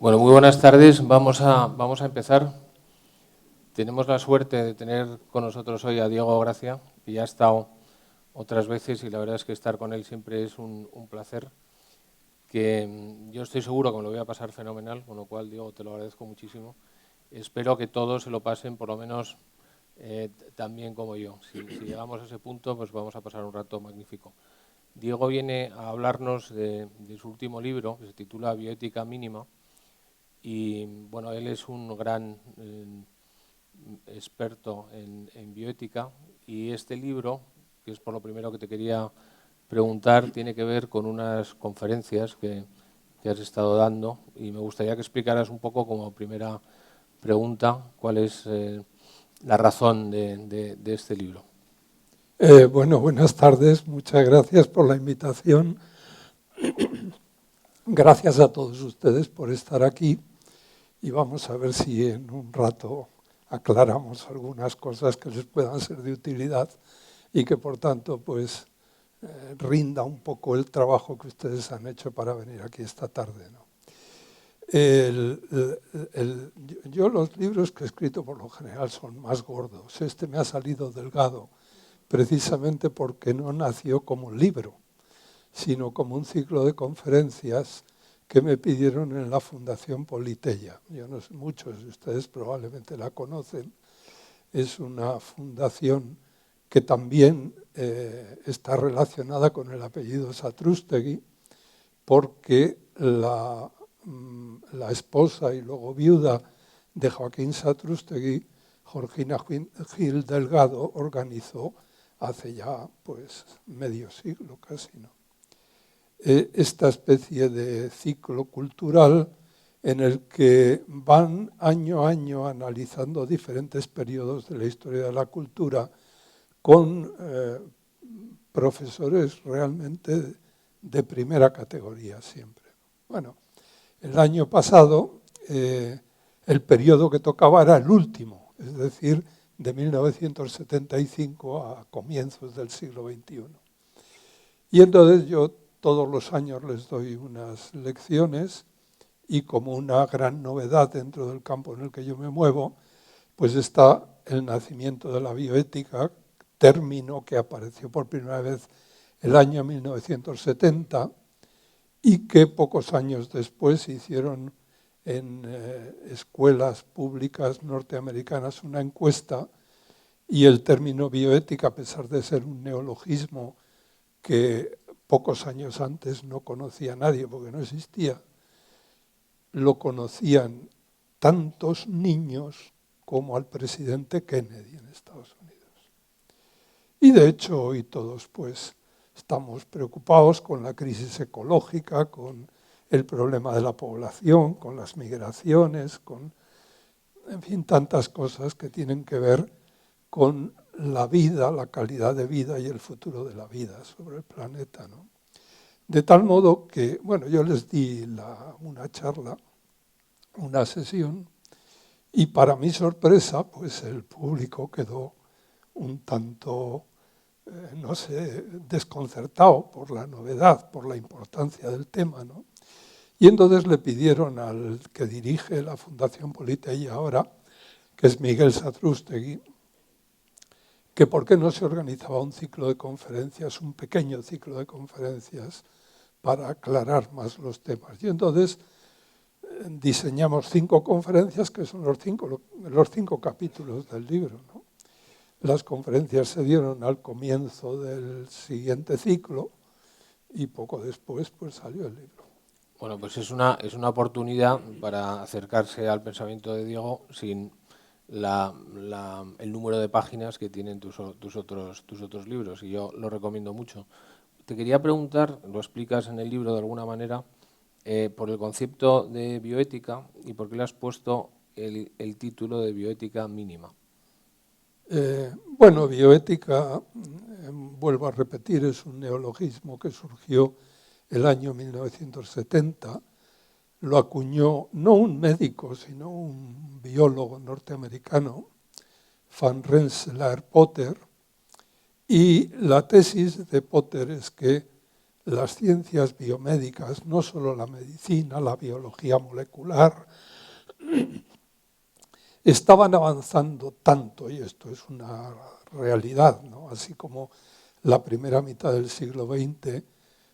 Bueno, muy buenas tardes. Vamos a empezar. Tenemos la suerte de tener con nosotros hoy a Diego Gracia, que ya ha estado otras veces y la verdad es que estar con él siempre es un placer. Yo estoy seguro que me lo voy a pasar fenomenal, con lo cual, Diego, te lo agradezco muchísimo. Espero que todos se lo pasen por lo menos tan bien como yo. Si llegamos a ese punto, pues vamos a pasar un rato magnífico. Diego viene a hablarnos de su último libro, que se titula Bioética Mínima. Y bueno, él es un gran experto en bioética y este libro, que es por lo primero que te quería preguntar, tiene que ver con unas conferencias que has estado dando y me gustaría que explicaras un poco como primera pregunta cuál es la razón de este libro. Bueno, buenas tardes, muchas gracias por la invitación. Gracias a todos ustedes por estar aquí y vamos a ver si en un rato aclaramos algunas cosas que les puedan ser de utilidad y que por tanto pues rinda un poco el trabajo que ustedes han hecho para venir aquí esta tarde, ¿no? Yo los libros que he escrito por lo general son más gordos. Este me ha salido delgado precisamente porque no nació como un libro, sino como un ciclo de conferencias que me pidieron en la Fundación Politeia. Yo no sé, muchos de ustedes probablemente la conocen. Es una fundación que también está relacionada con el apellido Satrústegui, porque la esposa y luego viuda de Joaquín Satrústegui, Georgina Gil Delgado, organizó hace ya pues medio siglo casi, ¿no? Esta especie de ciclo cultural en el que van año a año analizando diferentes periodos de la historia de la cultura con profesores realmente de primera categoría siempre. Bueno, el año pasado el periodo que tocaba era el último, es decir, de 1975 a comienzos del siglo XXI. Y entonces yo todos los años les doy unas lecciones y como una gran novedad dentro del campo en el que yo me muevo, pues está el nacimiento de la bioética, término que apareció por primera vez el año 1970 y que pocos años después hicieron en escuelas públicas norteamericanas una encuesta y el término bioética, a pesar de ser un neologismo que pocos años antes no conocía nadie porque no existía, lo conocían tantos niños como al presidente Kennedy en Estados Unidos. Y de hecho hoy todos pues estamos preocupados con la crisis ecológica, con el problema de la población, con las migraciones, con, en fin, tantas cosas que tienen que ver con la vida, la calidad de vida y el futuro de la vida sobre el planeta, ¿no? De tal modo que, bueno, yo les di una charla, una sesión, y para mi sorpresa, pues el público quedó un tanto, no sé, desconcertado por la novedad, por la importancia del tema, ¿no? Y entonces le pidieron al que dirige la Fundación Politeia ahora, que es Miguel Satrústegui, que por qué no se organizaba un ciclo de conferencias, un pequeño ciclo de conferencias, para aclarar más los temas. Y entonces diseñamos 5 conferencias que son los cinco capítulos del libro, ¿no? Las conferencias se dieron al comienzo del siguiente ciclo y poco después pues salió el libro. Bueno, pues es una oportunidad para acercarse al pensamiento de Diego sin el número de páginas que tienen tus otros libros, y yo lo recomiendo mucho. Te quería preguntar, lo explicas en el libro de alguna manera, por el concepto de bioética y por qué le has puesto el título de bioética mínima. Bueno, bioética, vuelvo a repetir, es un neologismo que surgió el año 1970, lo acuñó no un médico, sino un biólogo norteamericano, Van Rensselaer Potter, y la tesis de Potter es que las ciencias biomédicas, no solo la medicina, la biología molecular, estaban avanzando tanto, y esto es una realidad, ¿no? Así como la primera mitad del siglo XX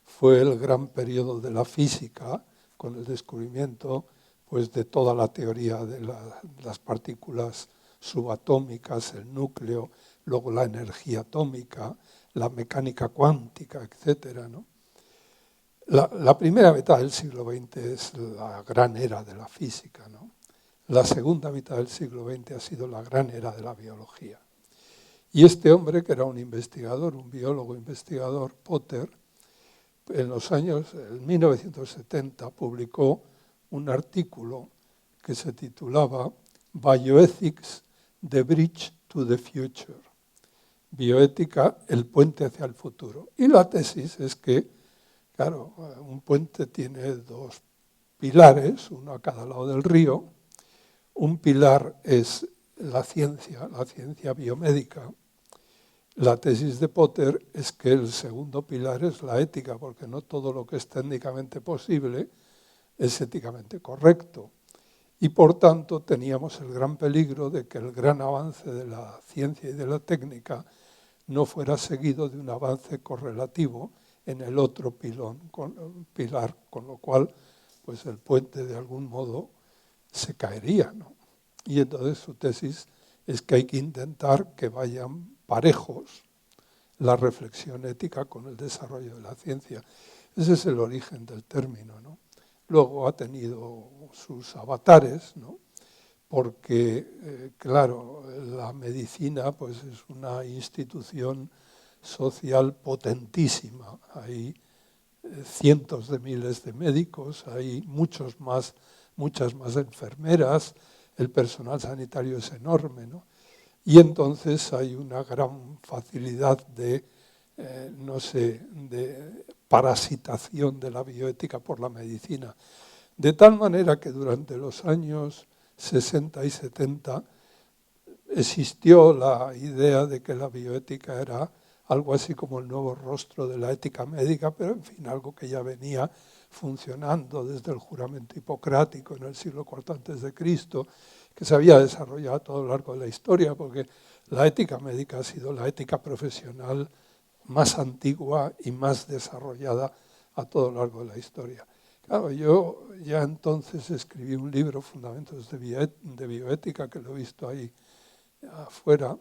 fue el gran periodo de la física, con el descubrimiento pues, de toda la teoría de las partículas subatómicas, el núcleo, luego la energía atómica, la mecánica cuántica, etcétera, ¿no? La primera mitad del siglo XX es la gran era de la física, ¿no? La segunda mitad del siglo XX ha sido la gran era de la biología. Y este hombre, que era un investigador, un biólogo investigador, Potter, en 1970, publicó un artículo que se titulaba Bioethics, the Bridge to the Future. Bioética, el puente hacia el futuro. Y la tesis es que, claro, un puente tiene dos pilares, uno a cada lado del río. Un pilar es la ciencia biomédica. La tesis de Potter es que el segundo pilar es la ética, porque no todo lo que es técnicamente posible es éticamente correcto. Y por tanto teníamos el gran peligro de que el gran avance de la ciencia y de la técnica no fuera seguido de un avance correlativo en el otro pilar, con lo cual pues el puente de algún modo se caería, ¿no? Y entonces su tesis es que hay que intentar que vayan parejos la reflexión ética con el desarrollo de la ciencia. Ese es el origen del término, ¿no? Luego ha tenido sus avatares, ¿no? Porque, claro, la medicina pues, es una institución social potentísima. Hay cientos de miles de médicos, hay muchas más enfermeras, el personal sanitario es enorme, ¿no? Y entonces hay una gran facilidad de parasitación de la bioética por la medicina. De tal manera que durante los años 60 y 70 existió la idea de que la bioética era algo así como el nuevo rostro de la ética médica, pero en fin, algo que ya venía funcionando desde el juramento hipocrático en el siglo IV a.C., que se había desarrollado a todo lo largo de la historia, porque la ética médica ha sido la ética profesional más antigua y más desarrollada a todo lo largo de la historia. Claro, yo ya entonces escribí un libro, Fundamentos de Bioética, que lo he visto ahí afuera,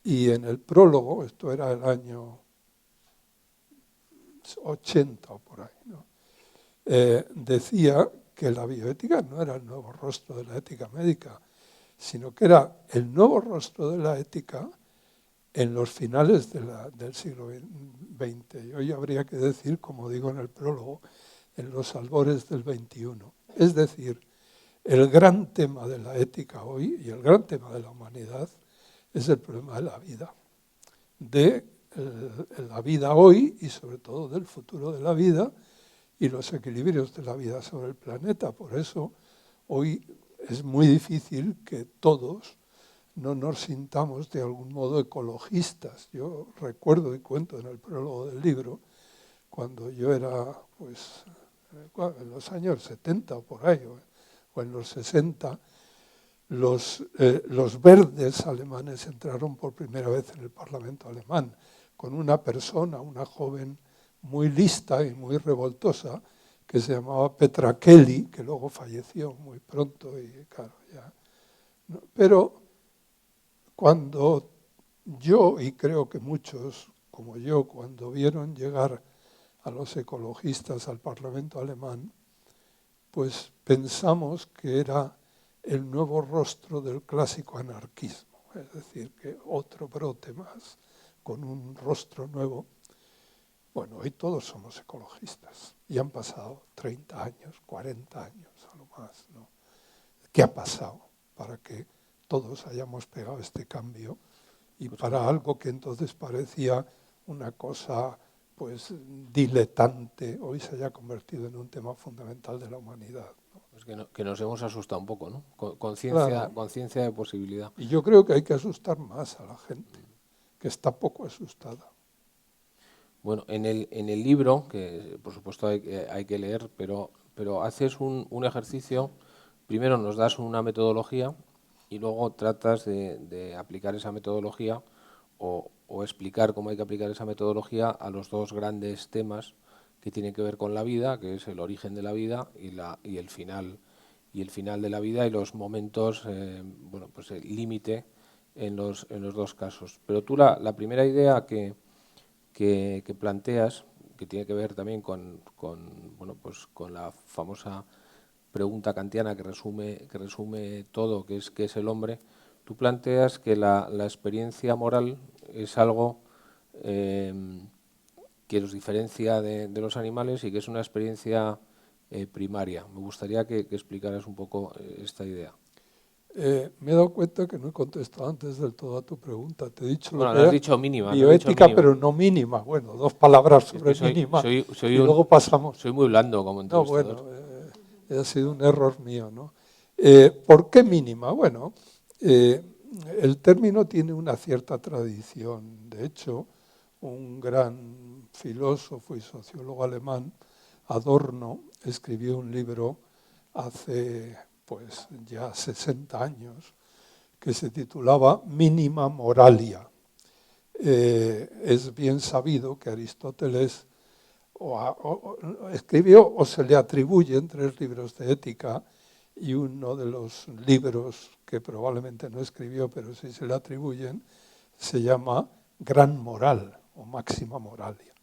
y en el prólogo, esto era el año 80 o por ahí, ¿no? Decía que la bioética no era el nuevo rostro de la ética médica, sino que era el nuevo rostro de la ética en los finales del siglo XX. Y hoy habría que decir, como digo en el prólogo, en los albores del XXI. Es decir, el gran tema de la ética hoy y el gran tema de la humanidad es el problema de la vida. De la vida hoy y sobre todo del futuro de la vida y los equilibrios de la vida sobre el planeta. Por eso hoy es muy difícil que todos no nos sintamos de algún modo ecologistas. Yo recuerdo y cuento en el prólogo del libro, cuando yo era pues, en los años 70 o por ahí, o en los 60, los verdes alemanes entraron por primera vez en el Parlamento alemán con una persona, una joven muy lista y muy revoltosa, que se llamaba Petra Kelly, que luego falleció muy pronto y claro, ya. ¿No? Pero cuando yo, y creo que muchos como yo, cuando vieron llegar a los ecologistas al Parlamento alemán, pues pensamos que era el nuevo rostro del clásico anarquismo, es decir, que otro brote más, con un rostro nuevo. Bueno, hoy todos somos ecologistas y han pasado 30 años, 40 años a lo más, ¿no? ¿Qué ha pasado para que todos hayamos pegado este cambio y para algo que entonces parecía una cosa pues diletante, hoy se haya convertido en un tema fundamental de la humanidad, ¿no? Pues que nos hemos asustado un poco, ¿no? Claro. Conciencia de posibilidad. Y yo creo que hay que asustar más a la gente, que está poco asustada. Bueno, en el libro, que por supuesto hay que leer, pero haces un ejercicio, primero nos das una metodología y luego tratas de aplicar esa metodología o explicar cómo hay que aplicar esa metodología a los dos grandes temas que tienen que ver con la vida, que es el origen de la vida y el final de la vida y los momentos, bueno, pues el límite en los dos casos. Pero tú la primera idea que planteas, que tiene que ver también bueno, pues con la famosa pregunta kantiana que resume todo, que es el hombre, tú planteas que la experiencia moral es algo eh, que nos diferencia de los animales y que es una experiencia primaria. Me gustaría que explicaras un poco esta idea. Me he dado cuenta que no he contestado antes del todo a tu pregunta. Te he dicho lo Bueno, que no has era dicho mínima, no has dicho bioética, mínima. pero no mínima. Bueno, 2 palabras Es sobre que mínima y luego pasamos. soy muy blando como No, entrevistador. bueno, ha sido un error mío, ¿no? ¿Por qué mínima? Bueno, eh, el término tiene una cierta tradición. De hecho, un gran filósofo y sociólogo alemán, Adorno, escribió un libro hace pues ya 60 años que se titulaba Mínima Moralia. Es bien sabido que Aristóteles escribió o se le atribuyen 3 libros de ética y uno de los libros que probablemente no escribió, pero sí se le atribuyen, se llama Gran Moral o Máxima Moralia.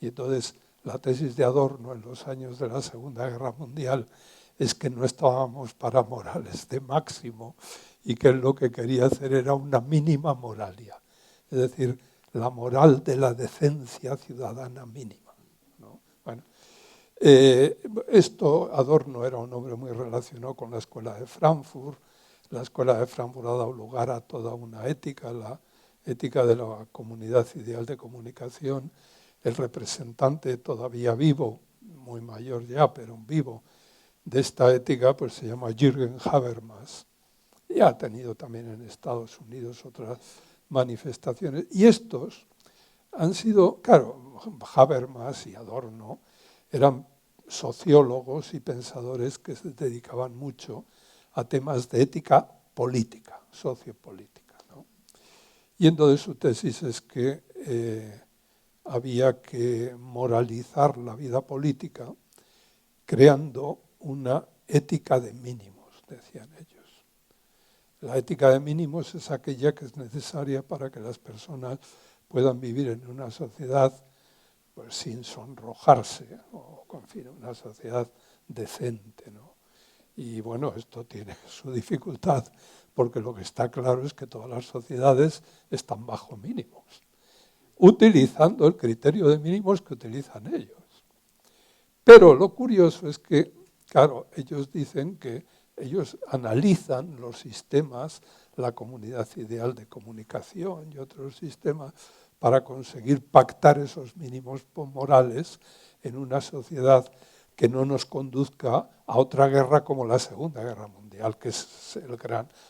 Y entonces la tesis de Adorno en los años de la Segunda Guerra Mundial es que no estábamos para morales de máximo y que él lo que quería hacer era una mínima moralia, es decir, la moral de la decencia ciudadana mínima, ¿no? Bueno, esto Adorno era un hombre muy relacionado con la Escuela de Frankfurt. La Escuela de Frankfurt ha dado lugar a toda una ética, la ética de la comunidad ideal de comunicación. El representante todavía vivo, muy mayor ya, pero vivo, de esta ética, pues se llama Jürgen Habermas. Y ha tenido también en Estados Unidos otras manifestaciones. Y estos han sido, claro, Habermas y Adorno eran sociólogos y pensadores que se dedicaban mucho a temas de ética política, sociopolítica, ¿no? Y entonces su tesis es que había que moralizar la vida política creando una ética de mínimos, decían ellos. La ética de mínimos es aquella que es necesaria para que las personas puedan vivir en una sociedad pues, sin sonrojarse, o en fin, una sociedad decente, ¿no? Y bueno, esto tiene su dificultad, porque lo que está claro es que todas las sociedades están bajo mínimos, utilizando el criterio de mínimos que utilizan ellos. Pero lo curioso es que, claro, ellos dicen que ellos analizan los sistemas, la comunidad ideal de comunicación y otros sistemas para conseguir pactar esos mínimos morales en una sociedad que no nos conduzca a otra guerra como la Segunda Guerra Mundial, que es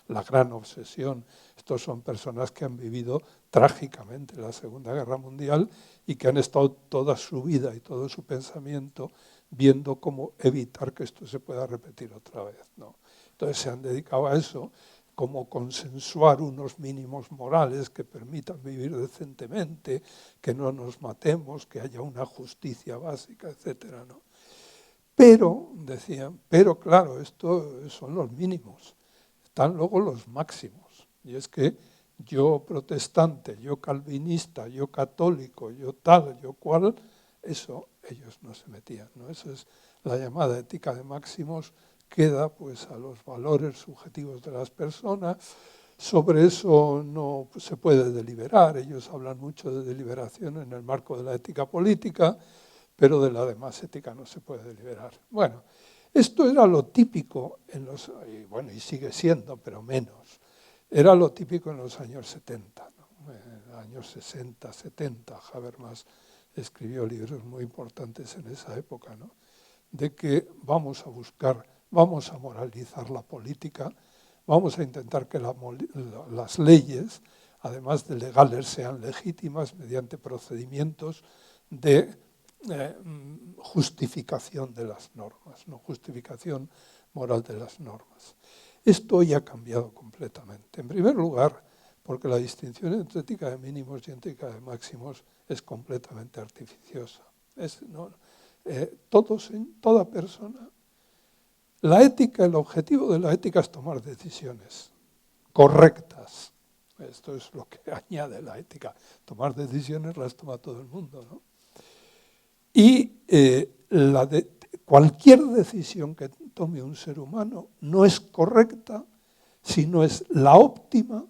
la gran obsesión. Estos son personas que han vivido trágicamente la Segunda Guerra Mundial y que han estado toda su vida y todo su pensamiento viendo cómo evitar que esto se pueda repetir otra vez, ¿no? Entonces se han dedicado a eso, cómo consensuar unos mínimos morales que permitan vivir decentemente, que no nos matemos, que haya una justicia básica, etcétera, ¿no? Pero, decían, pero claro, esto son los mínimos, están luego los máximos. Y es que yo protestante, yo calvinista, yo católico, yo tal, yo cual, eso ellos no se metían, ¿no? Eso es la llamada ética de máximos, queda pues a los valores subjetivos de las personas. Sobre eso no se puede deliberar, ellos hablan mucho de deliberación en el marco de la ética política, pero de la demás ética no se puede deliberar. Bueno, esto era lo típico y sigue siendo, pero menos. Era lo típico en los años 70, ¿no? En los años 60, 70, Habermas escribió libros muy importantes en esa época, ¿no? De que vamos a buscar, vamos a moralizar la política, vamos a intentar que las leyes, además de legales, sean legítimas mediante procedimientos de justificación de las normas, no justificación moral de las normas. Esto ya ha cambiado completamente. En primer lugar, porque la distinción entre ética de mínimos y ética de máximos es completamente artificiosa. Toda persona, la ética, el objetivo de la ética es tomar decisiones correctas. Esto es lo que añade la ética. Tomar decisiones las toma todo el mundo, ¿no? Y cualquier decisión que tome un ser humano no es correcta, sino es la óptima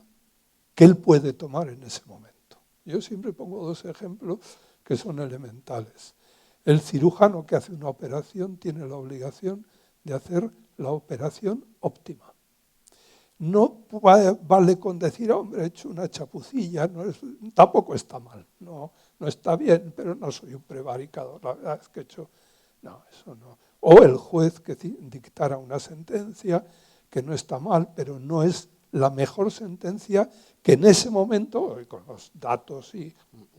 que él puede tomar en ese momento. Yo siempre pongo dos ejemplos que son elementales. El cirujano que hace una operación tiene la obligación de hacer la operación óptima. No vale con decir, hombre, he hecho una chapucilla, tampoco está mal, no está bien, pero no soy un prevaricador, la verdad es que he hecho... No, eso no. O el juez que dictara una sentencia que no está mal, pero no es la mejor sentencia que en ese momento, con los datos y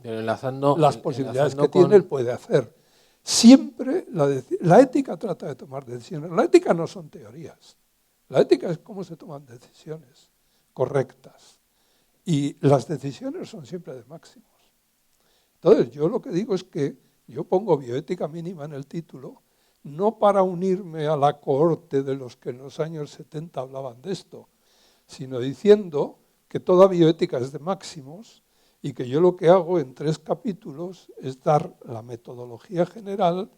las posibilidades que tiene, él puede hacer. Siempre la ética trata de tomar decisiones. La ética no son teorías. La ética es cómo se toman decisiones correctas. Y las decisiones son siempre de máximos. Entonces, yo lo que digo es que yo pongo bioética mínima en el título, no para unirme a la cohorte de los que en los años 70 hablaban de esto, sino diciendo que toda bioética es de máximos y que yo lo que hago en 3 capítulos es dar la metodología general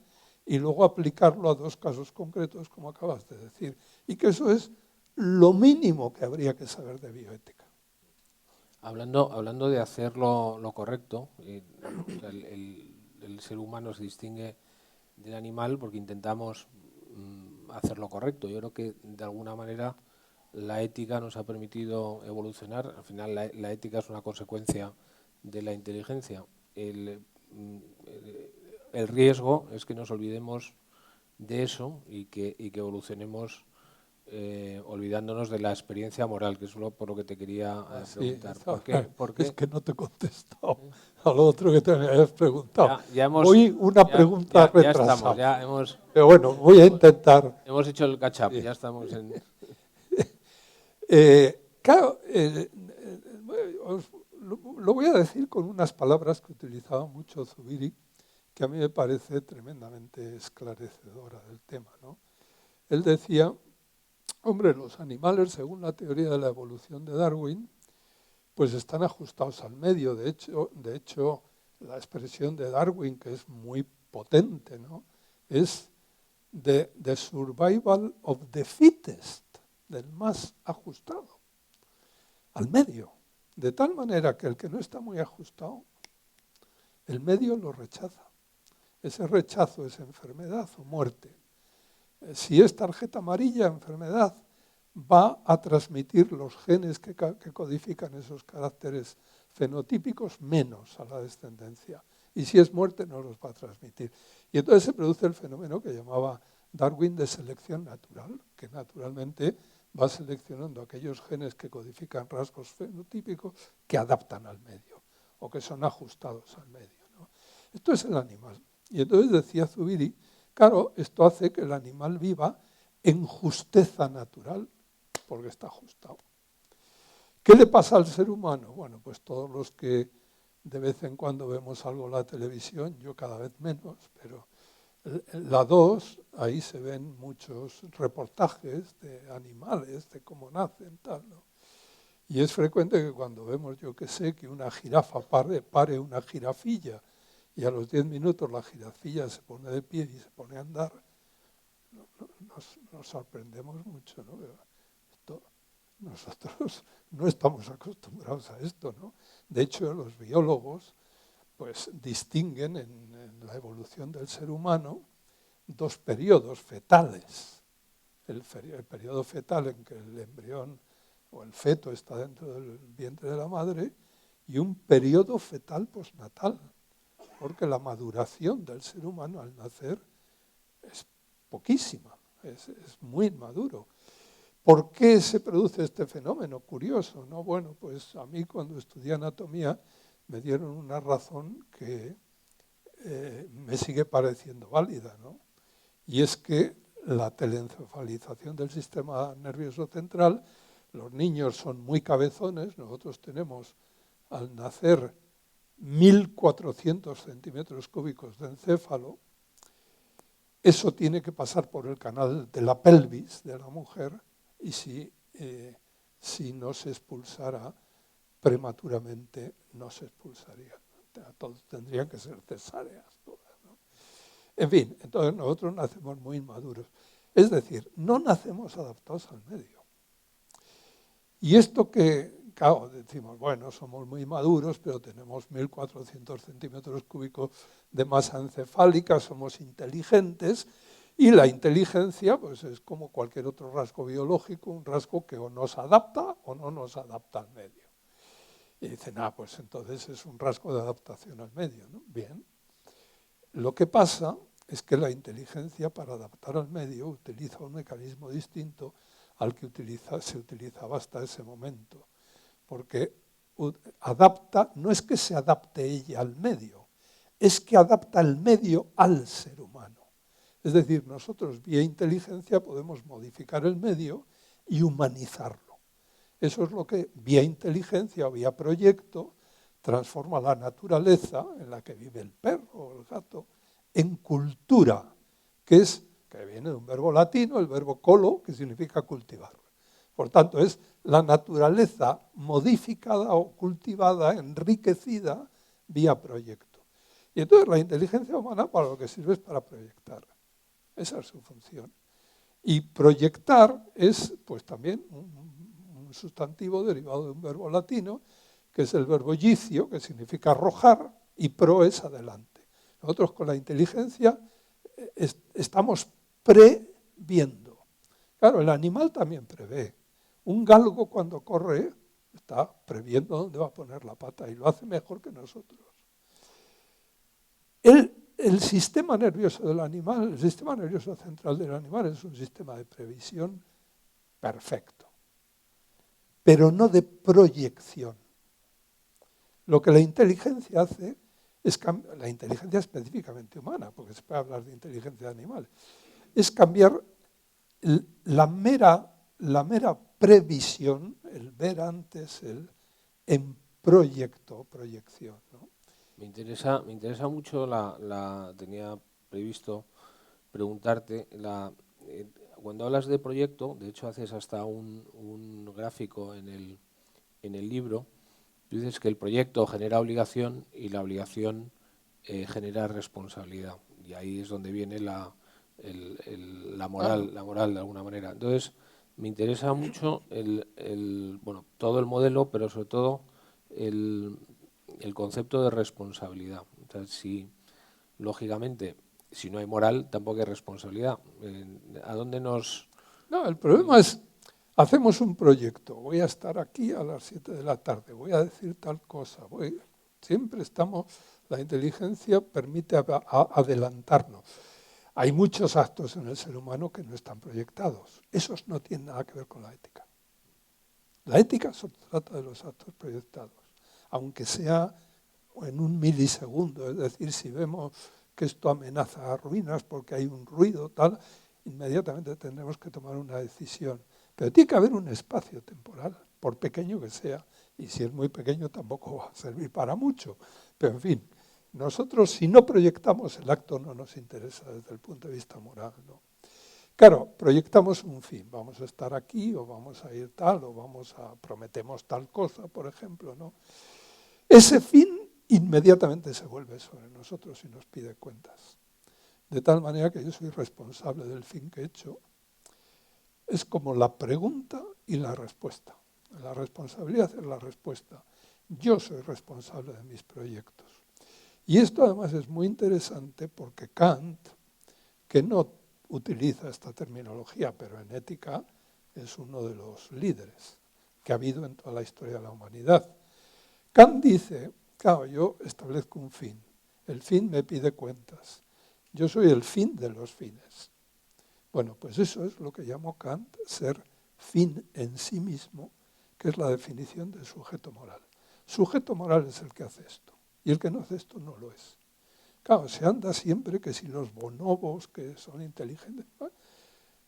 y luego aplicarlo a 2 casos concretos, como acabas de decir. Y que eso es lo mínimo que habría que saber de bioética. Hablando de hacer lo correcto, el ser humano se distingue del animal porque intentamos hacer lo correcto. Yo creo que de alguna manera la ética nos ha permitido evolucionar. Al final la ética es una consecuencia de la inteligencia. El riesgo es que nos olvidemos de eso y que evolucionemos olvidándonos de la experiencia moral, que es por lo que te quería preguntar. ¿Por qué? Es que no te he contestado a lo otro que te me habías preguntado. Voy una pregunta retrasada. Ya estamos, pero bueno, voy a intentar. Hemos hecho el catch-up, ya estamos en... Claro, lo voy a decir con unas palabras que utilizaba mucho Zubiri, que a mí me parece tremendamente esclarecedora del tema, ¿no? Él decía, hombre, los animales, según la teoría de la evolución de Darwin, pues están ajustados al medio. De hecho, la expresión de Darwin, que es muy potente, ¿no?, es the survival of the fittest, del más ajustado, al medio. De tal manera que el que no está muy ajustado, el medio lo rechaza. Ese rechazo es enfermedad o muerte. Si es tarjeta amarilla, enfermedad, va a transmitir los genes que codifican esos caracteres fenotípicos menos a la descendencia. Y si es muerte, no los va a transmitir. Y entonces se produce el fenómeno que llamaba Darwin de selección natural, que naturalmente va seleccionando aquellos genes que codifican rasgos fenotípicos que adaptan al medio o que son ajustados al medio, ¿no? Esto es el animal. Y entonces decía Zubiri, claro, esto hace que el animal viva en justeza natural, porque está ajustado. ¿Qué le pasa al ser humano? Bueno, pues todos los que de vez en cuando vemos algo en la televisión, yo cada vez menos, pero la 2, ahí se ven muchos reportajes de animales, de cómo nacen, tal, ¿no? Y es frecuente que cuando vemos, yo que sé, que una jirafa pare una jirafilla y a los 10 minutos la jirafilla se pone de pie y se pone a andar, nos sorprendemos mucho, ¿no? Nosotros no estamos acostumbrados a esto, ¿no? De hecho, los biólogos pues distinguen en la evolución del ser humano 2 periodos fetales. El periodo fetal en que el embrión o el feto está dentro del vientre de la madre y un periodo fetal postnatal, porque la maduración del ser humano al nacer es poquísima, es muy inmaduro. ¿Por qué se produce este fenómeno? Curioso, ¿no? Bueno, pues a mí cuando estudié anatomía me dieron una razón que me sigue pareciendo válida, ¿no? Y es que la telencefalización del sistema nervioso central, los niños son muy cabezones, nosotros tenemos al nacer 1.400 centímetros cúbicos de encéfalo, eso tiene que pasar por el canal de la pelvis de la mujer y si no se expulsara prematuramente, no se expulsaría. Todos tendrían que ser cesáreas. En fin, entonces nosotros nacemos muy inmaduros. Es decir, no nacemos adaptados al medio. Y esto que, claro, decimos, bueno, somos muy maduros, pero tenemos 1.400 centímetros cúbicos de masa encefálica, somos inteligentes, y la inteligencia pues es como cualquier otro rasgo biológico, un rasgo que o nos adapta o no nos adapta al medio. Y dicen, pues entonces es un rasgo de adaptación al medio, ¿no? Bien. Lo que pasa es que la inteligencia para adaptar al medio utiliza un mecanismo distinto al que se utilizaba hasta ese momento. Porque adapta, no es que se adapte ella al medio, es que adapta el medio al ser humano. Es decir, nosotros vía inteligencia podemos modificar el medio y humanizarlo. Eso es lo que vía inteligencia o vía proyecto transforma la naturaleza en la que vive el perro o el gato en cultura, que viene de un verbo latino, el verbo colo, que significa cultivar. Por tanto, es la naturaleza modificada o cultivada, enriquecida vía proyecto. Y entonces la inteligencia humana para lo que sirve es para proyectar. Esa es su función. Y proyectar es pues también un sustantivo derivado de un verbo latino, que es el verbo gicio, que significa arrojar, y pro es adelante. Nosotros con la inteligencia estamos previendo. Claro, el animal también prevé. Un galgo cuando corre está previendo dónde va a poner la pata y lo hace mejor que nosotros. El sistema nervioso del animal, el sistema nervioso central del animal es un sistema de previsión perfecto, pero no de proyección. Lo que la inteligencia hace es la inteligencia específicamente humana, porque se puede hablar de inteligencia animal, es cambiar la mera previsión, el ver antes, en proyección, ¿no? Me interesa mucho, tenía previsto preguntarte, cuando hablas de proyecto, de hecho haces hasta un gráfico en el libro, tú dices que el proyecto genera obligación y la obligación genera responsabilidad. Y ahí es donde viene la moral de alguna manera. Entonces, me interesa mucho todo el modelo, pero sobre todo el concepto de responsabilidad. Entonces, lógicamente, si no hay moral, tampoco hay responsabilidad. ¿A dónde nos...? No, el problema es, hacemos un proyecto, voy a estar aquí a las 7 de la tarde, voy a decir tal cosa, siempre la inteligencia permite adelantarnos. Hay muchos actos en el ser humano que no están proyectados. Esos no tienen nada que ver con la ética. La ética se trata de los actos proyectados, aunque sea en un milisegundo. Es decir, si vemos que esto amenaza a ruinas porque hay un ruido, tal, inmediatamente tendremos que tomar una decisión. Pero tiene que haber un espacio temporal, por pequeño que sea. Y si es muy pequeño tampoco va a servir para mucho. Pero en fin, nosotros si no proyectamos el acto no nos interesa desde el punto de vista moral, ¿no? Claro, proyectamos un fin, vamos a estar aquí o vamos a ir tal o prometemos tal cosa, por ejemplo, ¿no? Ese fin inmediatamente se vuelve sobre nosotros y nos pide cuentas. De tal manera que yo soy responsable del fin que he hecho. Es como la pregunta y la respuesta. La responsabilidad es la respuesta. Yo soy responsable de mis proyectos. Y esto además es muy interesante porque Kant, que no utiliza esta terminología, pero en ética es uno de los líderes que ha habido en toda la historia de la humanidad. Kant dice, claro, yo establezco un fin, el fin me pide cuentas, yo soy el fin de los fines. Bueno, pues eso es lo que llamó Kant ser fin en sí mismo, que es la definición de sujeto moral. Sujeto moral es el que hace esto, y el que no hace esto no lo es. Claro, se anda siempre que si los bonobos, que son inteligentes, ¿no?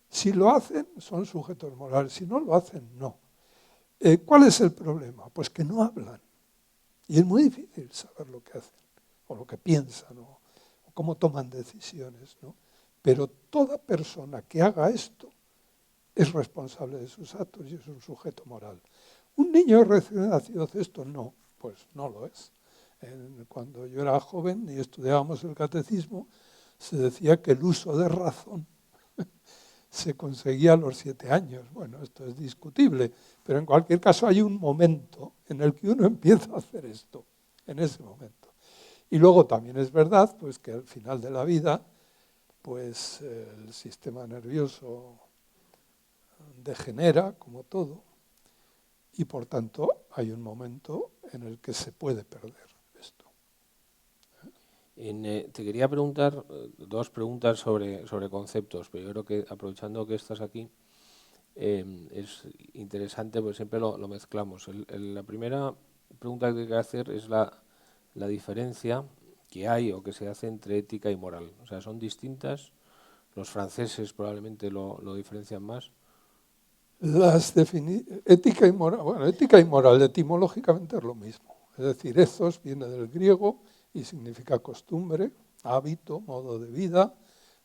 Si lo hacen, son sujetos morales, si no lo hacen, no. ¿Cuál es el problema? Pues que no hablan. Y es muy difícil saber lo que hacen, o lo que piensan, o cómo toman decisiones, ¿no? Pero toda persona que haga esto es responsable de sus actos y es un sujeto moral. ¿Un niño recién nacido hace esto? No, pues no lo es. Cuando yo era joven y estudiábamos el catecismo, se decía que el uso de razón se conseguía a los 7 años. Bueno, esto es discutible, pero en cualquier caso hay un momento en el que uno empieza a hacer esto, en ese momento. Y luego también es verdad pues, que al final de la vida pues, el sistema nervioso degenera, como todo, y por tanto hay un momento en el que se puede perder esto. Te quería preguntar dos preguntas sobre conceptos, pero yo creo que aprovechando que estás aquí, es interesante, pues siempre lo mezclamos. La primera pregunta que hay que hacer es la diferencia que hay o que se hace entre ética y moral. O sea, son distintas. Los franceses probablemente lo diferencian más. Ética y moral, bueno, ética y moral etimológicamente es lo mismo. Es decir, ethos viene del griego y significa costumbre, hábito, modo de vida.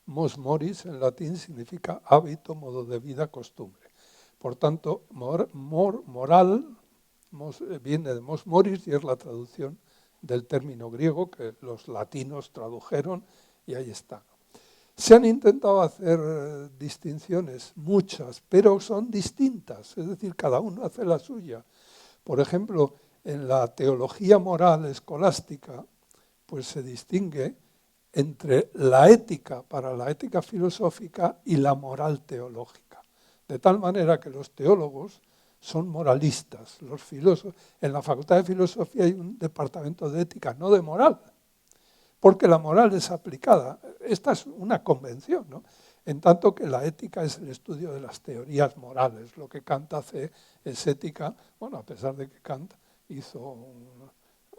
Mos moris en latín significa hábito, modo de vida, costumbre. Por tanto, moral viene de mos moris y es la traducción del término griego que los latinos tradujeron y ahí está. Se han intentado hacer distinciones, muchas, pero son distintas, es decir, cada uno hace la suya. Por ejemplo, en la teología moral escolástica, pues se distingue entre la ética para la ética filosófica y la moral teológica. De tal manera que los teólogos son moralistas, los filósofos. En la Facultad de Filosofía hay un departamento de ética, no de moral, porque la moral es aplicada. Esta es una convención, ¿no? En tanto que la ética es el estudio de las teorías morales. Lo que Kant hace es ética, bueno, a pesar de que Kant hizo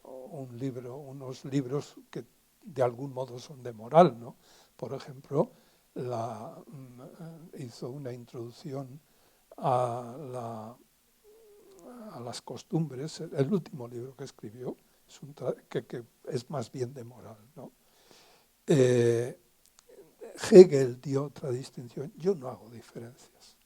unos libros que de algún modo son de moral, ¿no? Por ejemplo, hizo una introducción a las costumbres, el último libro que escribió, que es más bien de moral, ¿no? Hegel dio otra distinción, yo no hago diferencias.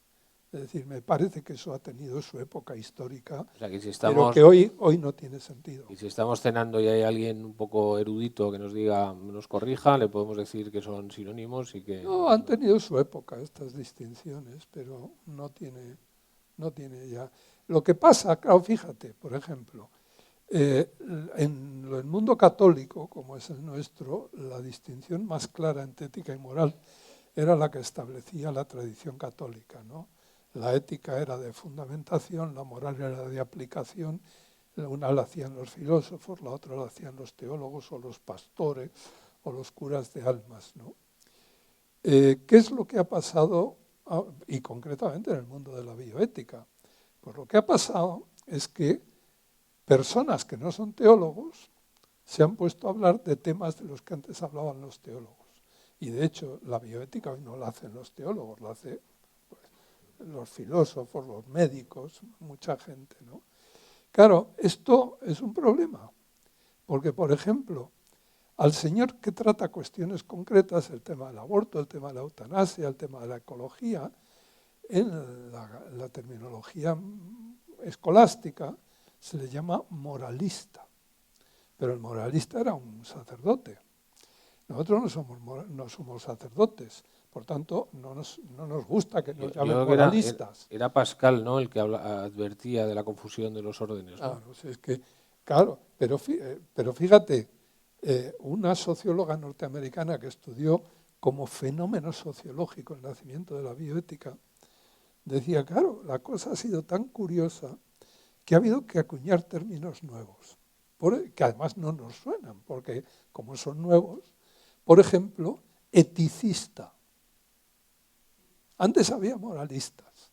Es decir, me parece que eso ha tenido su época histórica, O sea, que si pero estamos, que hoy no tiene sentido. y si estamos cenando y hay alguien un poco erudito que nos diga, nos corrija, le podemos decir que son sinónimos y que... No, han tenido su época estas distinciones, pero no tiene ya. Lo que pasa, claro, fíjate, por ejemplo, en el mundo católico, como es el nuestro, la distinción más clara entre ética y moral era la que establecía la tradición católica, ¿no? La ética era de fundamentación, la moral era de aplicación, una la hacían los filósofos, la otra la hacían los teólogos o los pastores o los curas de almas, ¿no? ¿Qué es lo que ha pasado, y concretamente en el mundo de la bioética? Pues lo que ha pasado es que personas que no son teólogos se han puesto a hablar de temas de los que antes hablaban los teólogos. Y de hecho, la bioética hoy no la hacen los teólogos, la hacen pues, los filósofos, los médicos, mucha gente, ¿no? Claro, esto es un problema, porque, por ejemplo, al señor que trata cuestiones concretas, el tema del aborto, el tema de la eutanasia, el tema de la ecología, en la terminología escolástica se le llama moralista, pero el moralista era un sacerdote. Nosotros no somos sacerdotes, por tanto no nos gusta que nos llamen moralistas. Era Pascal, ¿no?, el que advertía de la confusión de los órdenes, ¿no? Claro, es que, claro, pero fíjate, una socióloga norteamericana que estudió como fenómeno sociológico el nacimiento de la bioética, decía, claro, la cosa ha sido tan curiosa que ha habido que acuñar términos nuevos, que además no nos suenan, porque como son nuevos, por ejemplo, eticista. Antes había moralistas.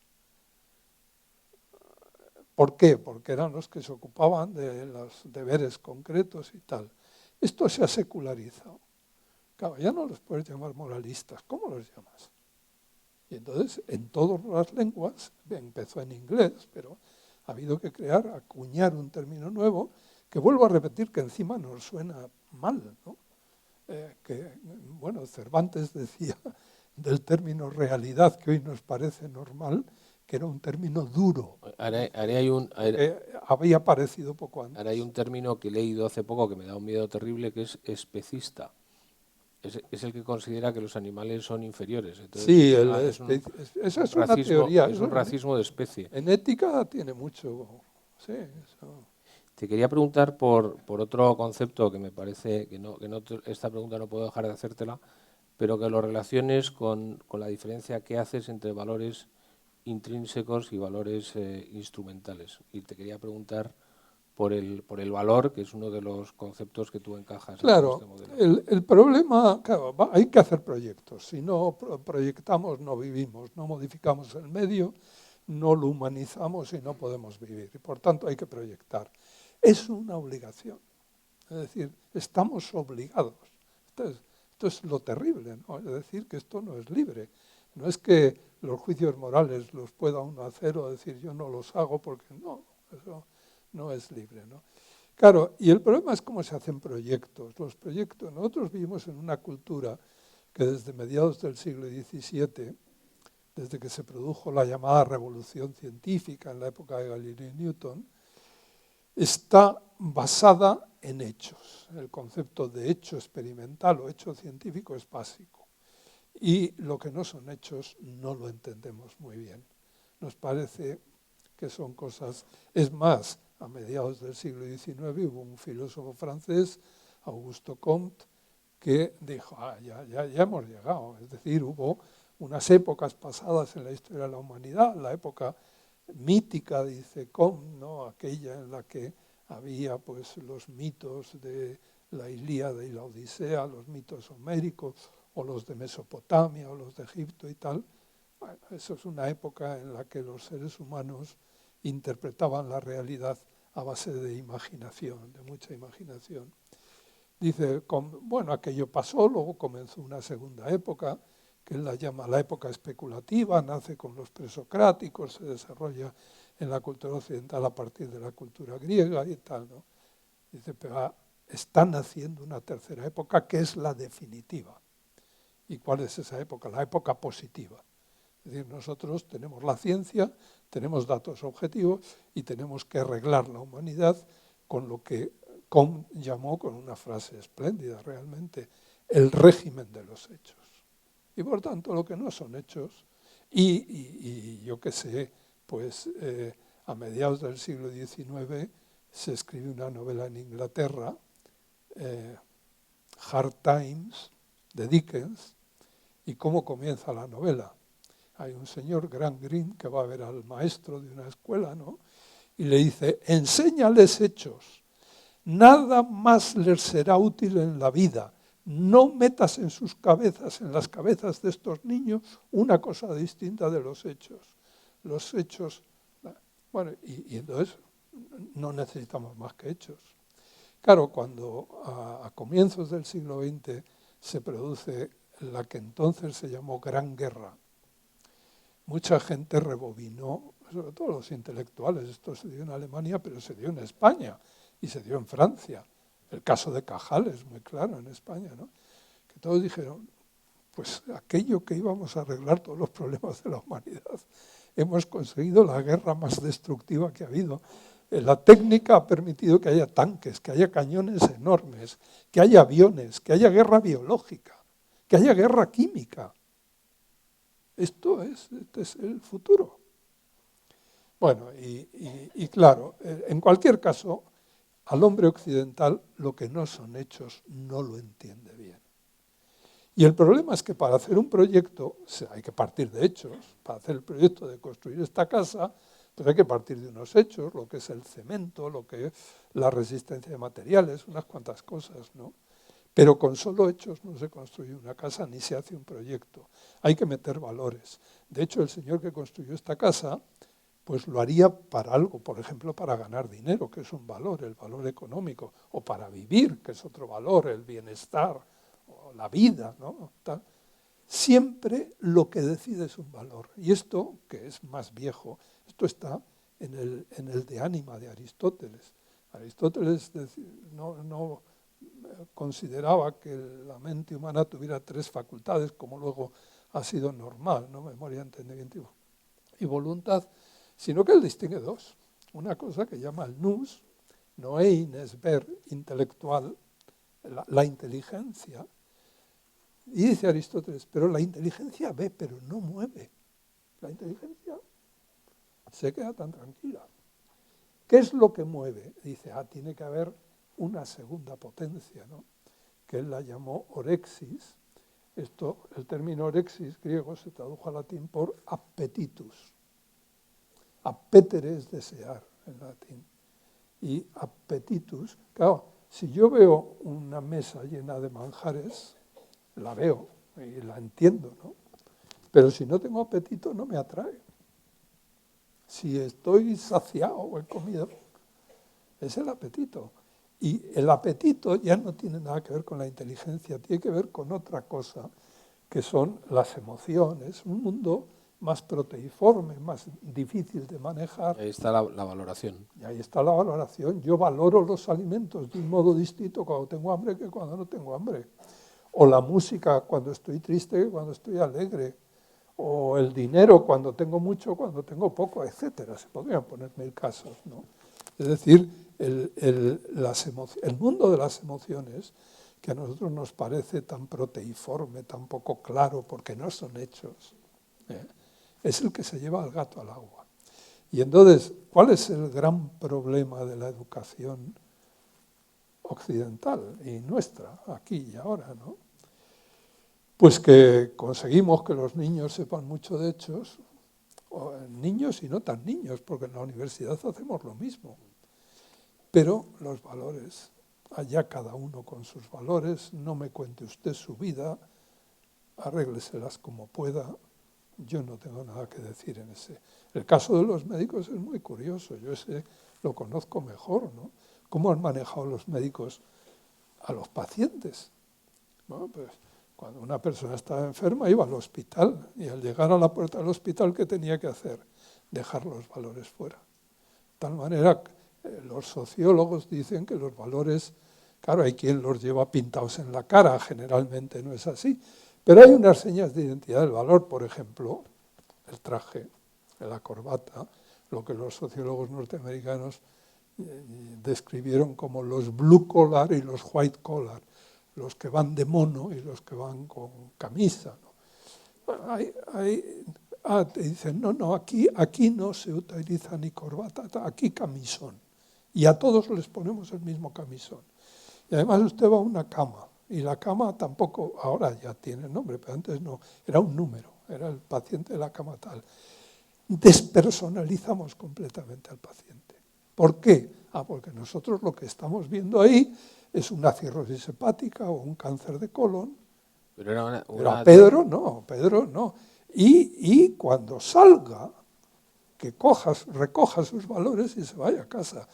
¿Por qué? Porque eran los que se ocupaban de los deberes concretos y tal. Esto se ha secularizado. Claro, ya no los puedes llamar moralistas, ¿cómo los llamas? Y entonces, en todas las lenguas, empezó en inglés, pero ha habido que acuñar un término nuevo, que vuelvo a repetir que encima nos suena mal, ¿no? Bueno, Cervantes decía del término realidad, que hoy nos parece normal, que era un término duro, había aparecido poco antes. Ahora hay un término que he leído hace poco que me da un miedo terrible, que es especista. Es el que considera que los animales son inferiores. Entonces, Sí, es esa es una teoría. Es un racismo de especie. En ética tiene mucho. Sí, eso. Te quería preguntar por otro concepto que me parece que esta pregunta no puedo dejar de hacértela, pero que lo relaciones con la diferencia que haces entre valores intrínsecos y valores instrumentales. Y te quería preguntar por el valor, que es uno de los conceptos que tú encajas en Claro, este modelo. el problema, claro, hay que hacer proyectos. Si no proyectamos, no vivimos, no modificamos el medio, no lo humanizamos y no podemos vivir. Y por tanto hay que proyectar. Es una obligación. Es decir, estamos obligados. Esto es lo terrible, ¿no? Es decir, que esto no es libre. No es que los juicios morales los pueda uno hacer o decir yo no los hago porque no, eso no es libre, ¿no? Claro, y el problema es cómo se hacen proyectos. Los proyectos, nosotros vivimos en una cultura que desde mediados del siglo XVII, desde que se produjo la llamada revolución científica en la época de Galileo y Newton, está basada en hechos. El concepto de hecho experimental o hecho científico es básico. Y lo que no son hechos no lo entendemos muy bien. Nos parece que son cosas. Es más, a mediados del siglo XIX hubo un filósofo francés, Auguste Comte, que dijo, ya hemos llegado. Es decir, hubo unas épocas pasadas en la historia de la humanidad, la época mítica, dice Comte, ¿no? Aquella en la que había pues, los mitos de la Ilíada y la Odisea, los mitos homéricos, o los de Mesopotamia, o los de Egipto y tal. Bueno, eso es una época en la que los seres humanos interpretaban la realidad a base de imaginación, de mucha imaginación. Dice, bueno, aquello pasó, luego comenzó una segunda época, que él la llama la época especulativa, nace con los presocráticos, se desarrolla en la cultura occidental a partir de la cultura griega y tal, ¿no? Dice, pero está naciendo una tercera época que es la definitiva. ¿Y cuál es esa época? La época positiva. Es decir, nosotros tenemos la ciencia, tenemos datos objetivos y tenemos que arreglar la humanidad con lo que Comte llamó, con una frase espléndida realmente, el régimen de los hechos. Y por tanto, lo que no son hechos, y yo qué sé, pues a mediados del siglo XIX se escribe una novela en Inglaterra, Hard Times, de Dickens, y cómo comienza la novela. Hay un señor, Grant Greene, que va a ver al maestro de una escuela, ¿no? Y le dice, enséñales hechos, nada más les será útil en la vida, no metas en sus cabezas, en las cabezas de estos niños, una cosa distinta de los hechos. Los hechos, bueno, y entonces no necesitamos más que hechos. Claro, cuando a comienzos del siglo XX se produce la que entonces se llamó Gran Guerra, mucha gente rebobinó, sobre todo los intelectuales, esto se dio en Alemania, pero se dio en España y se dio en Francia. El caso de Cajal es muy claro en España, ¿no? Que todos dijeron, pues aquello que íbamos a arreglar todos los problemas de la humanidad, hemos conseguido la guerra más destructiva que ha habido. La técnica ha permitido que haya tanques, que haya cañones enormes, que haya aviones, que haya guerra biológica, que haya guerra química. Este es el futuro. Bueno, y claro, en cualquier caso, al hombre occidental lo que no son hechos no lo entiende bien. Y el problema es que para hacer un proyecto hay que partir de hechos. Para hacer el proyecto de construir esta casa, pues hay que partir de unos hechos, lo que es el cemento, lo que es la resistencia de materiales, unas cuantas cosas, ¿no? Pero con solo hechos no se construye una casa ni se hace un proyecto. Hay que meter valores. De hecho, el señor que construyó esta casa, pues lo haría para algo, por ejemplo, para ganar dinero, que es un valor, el valor económico, o para vivir, que es otro valor, el bienestar, o la vida, ¿no? Tal. Siempre lo que decide es un valor. Y esto, que es más viejo, esto está en el de ánima de Aristóteles. Aristóteles no consideraba que la mente humana tuviera tres facultades, como luego ha sido normal, ¿no? Memoria, entendimiento y voluntad, sino que él distingue dos. Una cosa que llama el nous, noein es ver, intelectual, la inteligencia. Y dice Aristóteles, pero la inteligencia ve, pero no mueve. La inteligencia se queda tan tranquila. ¿Qué es lo que mueve? Dice, tiene que haber una segunda potencia, ¿no? Que él la llamó orexis. El término orexis griego se tradujo al latín por appetitus. Appetere es desear en latín. Y appetitus, claro, si yo veo una mesa llena de manjares, la veo y la entiendo, ¿no? Pero si no tengo apetito, no me atrae. Si estoy saciado o he comido, es el apetito. Y el apetito ya no tiene nada que ver con la inteligencia, tiene que ver con otra cosa, que son las emociones, un mundo más proteiforme, más difícil de manejar. Ahí está la valoración. Y ahí está la valoración. Yo valoro los alimentos de un modo distinto cuando tengo hambre que cuando no tengo hambre. O la música cuando estoy triste que cuando estoy alegre. O el dinero cuando tengo mucho, cuando tengo poco, etcétera. Se podrían poner 1000 casos, ¿no? Es decir, el mundo de las emociones, que a nosotros nos parece tan proteiforme, tan poco claro, porque no son hechos, es el que se lleva al gato al agua. Y entonces, ¿cuál es el gran problema de la educación occidental y nuestra, aquí y ahora, ¿no? Pues que conseguimos que los niños sepan mucho de hechos, niños y no tan niños, porque en la universidad hacemos lo mismo. Pero los valores, allá cada uno con sus valores, no me cuente usted su vida, arrégleselas como pueda, yo no tengo nada que decir en ese. El caso de los médicos es muy curioso, yo ese lo conozco mejor, ¿no? ¿Cómo han manejado los médicos a los pacientes? Bueno, pues cuando una persona estaba enferma iba al hospital y al llegar a la puerta del hospital, ¿qué tenía que hacer? Dejar los valores fuera. De tal manera, los sociólogos dicen que los valores, claro, hay quien los lleva pintados en la cara, generalmente no es así, pero hay unas señas de identidad del valor, por ejemplo, el traje, la corbata, lo que los sociólogos norteamericanos describieron como los blue collar y los white collar, los que van de mono y los que van con camisa, ¿no? Bueno, te dicen, no, aquí no se utiliza ni corbata, aquí camisón. Y a todos les ponemos el mismo camisón. Y además usted va a una cama, y la cama tampoco, ahora ya tiene nombre, pero antes no, era un número, era el paciente de la cama tal. Despersonalizamos completamente al paciente. ¿Por qué? Porque nosotros lo que estamos viendo ahí es una cirrosis hepática o un cáncer de colon. Pero a Pedro no. Y cuando salga, que recoja sus valores y se vaya a casa.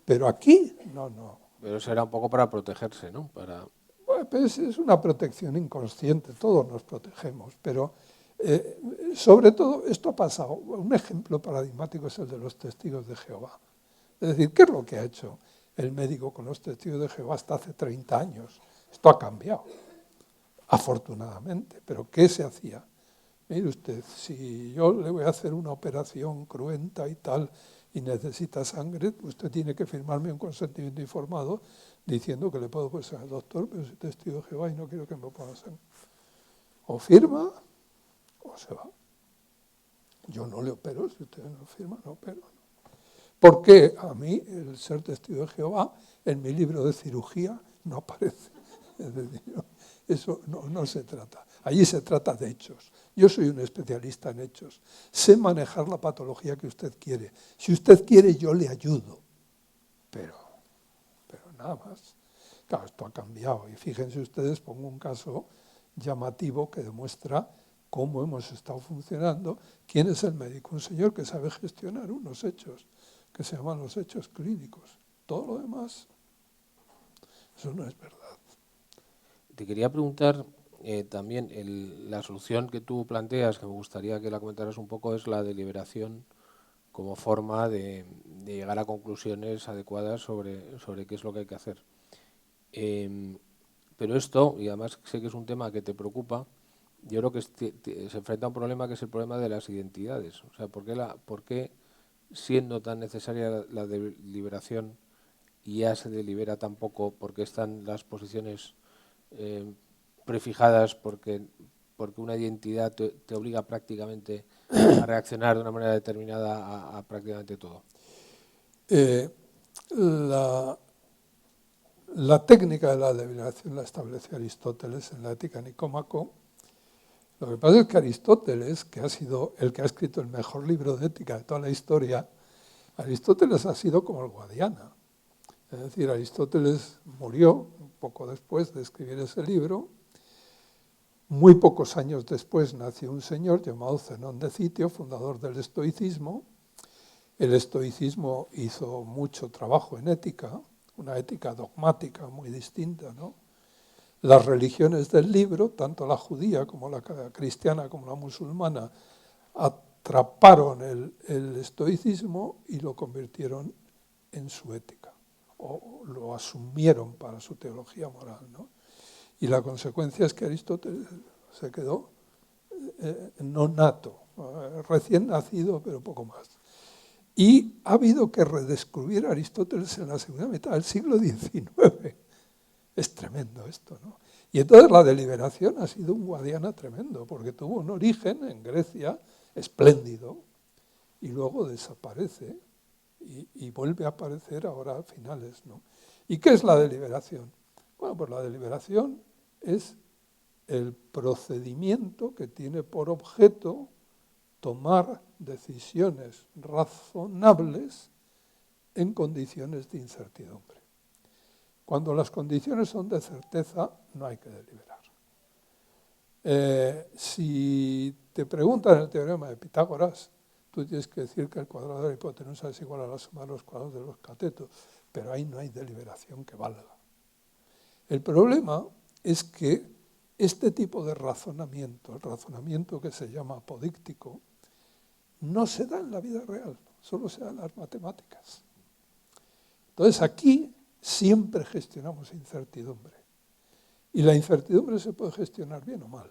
Pero aquí, no. Pero eso era un poco para protegerse, ¿no? Bueno, pues es una protección inconsciente, todos nos protegemos, pero sobre todo esto ha pasado. Un ejemplo paradigmático es el de los testigos de Jehová. Es decir, ¿qué es lo que ha hecho el médico con los testigos de Jehová hasta hace 30 años? Esto ha cambiado, afortunadamente, pero ¿qué se hacía? Mire usted, si yo le voy a hacer una operación cruenta y tal, y necesita sangre, usted tiene que firmarme un consentimiento informado diciendo que le puedo poner al doctor, pero soy testigo de Jehová y no quiero que me ponga sangre. O firma o se va. Yo no le opero, si usted no firma, no opero. Porque a mí el ser testigo de Jehová en mi libro de cirugía no aparece. Es decir, eso no se trata. Allí se trata de hechos. Yo soy un especialista en hechos. Sé manejar la patología que usted quiere. Si usted quiere, yo le ayudo. Pero nada más. Claro, esto ha cambiado. Y fíjense ustedes, pongo un caso llamativo que demuestra cómo hemos estado funcionando. ¿Quién es el médico? Un señor que sabe gestionar unos hechos, que se llaman los hechos clínicos. Todo lo demás, eso no es verdad. Te quería preguntar también, la solución que tú planteas, que me gustaría que la comentaras un poco, es la deliberación como forma de llegar a conclusiones adecuadas sobre qué es lo que hay que hacer. Em, pero esto, y además sé que es un tema que te preocupa, yo creo que se enfrenta a un problema que es el problema de las identidades. O sea, por qué siendo tan necesaria la deliberación y ya se delibera tan poco? ¿Por qué están las posiciones eh, prefijadas? Porque una identidad te obliga prácticamente a reaccionar de una manera determinada a prácticamente todo. Eh, la, la técnica de la deliberación la estableció Aristóteles en la Ética Nicómaco. Lo que pasa es que Aristóteles, que ha sido el que ha escrito el mejor libro de ética de toda la historia, Aristóteles ha sido como el Guadiana. Es decir, Aristóteles murió un poco después de escribir ese libro. Muy pocos años después nació un señor llamado Zenón de Citio, fundador del estoicismo. El estoicismo hizo mucho trabajo en ética, una ética dogmática muy distinta, ¿no? Las religiones del libro, tanto la judía como la cristiana como la musulmana, atraparon el estoicismo y lo convirtieron en su ética, o lo asumieron para su teología moral, ¿no? Y la consecuencia es que Aristóteles se quedó no nato, recién nacido, pero poco más. Y ha habido que redescubrir a Aristóteles en la segunda mitad del siglo XIX. Es tremendo esto, ¿no? Y entonces la deliberación ha sido un Guadiana tremendo, porque tuvo un origen en Grecia espléndido y luego desaparece y vuelve a aparecer ahora a finales, ¿no? ¿Y qué es la deliberación? Bueno, pues la deliberación es el procedimiento que tiene por objeto tomar decisiones razonables en condiciones de incertidumbre. Cuando las condiciones son de certeza, no hay que deliberar. Si te preguntan el teorema de Pitágoras, tú tienes que decir que el cuadrado de la hipotenusa es igual a la suma de los cuadrados de los catetos, pero ahí no hay deliberación que valga. El problema es que este tipo de razonamiento, el razonamiento que se llama apodíctico, no se da en la vida real, solo se da en las matemáticas. Entonces aquí siempre gestionamos incertidumbre. Y la incertidumbre se puede gestionar bien o mal.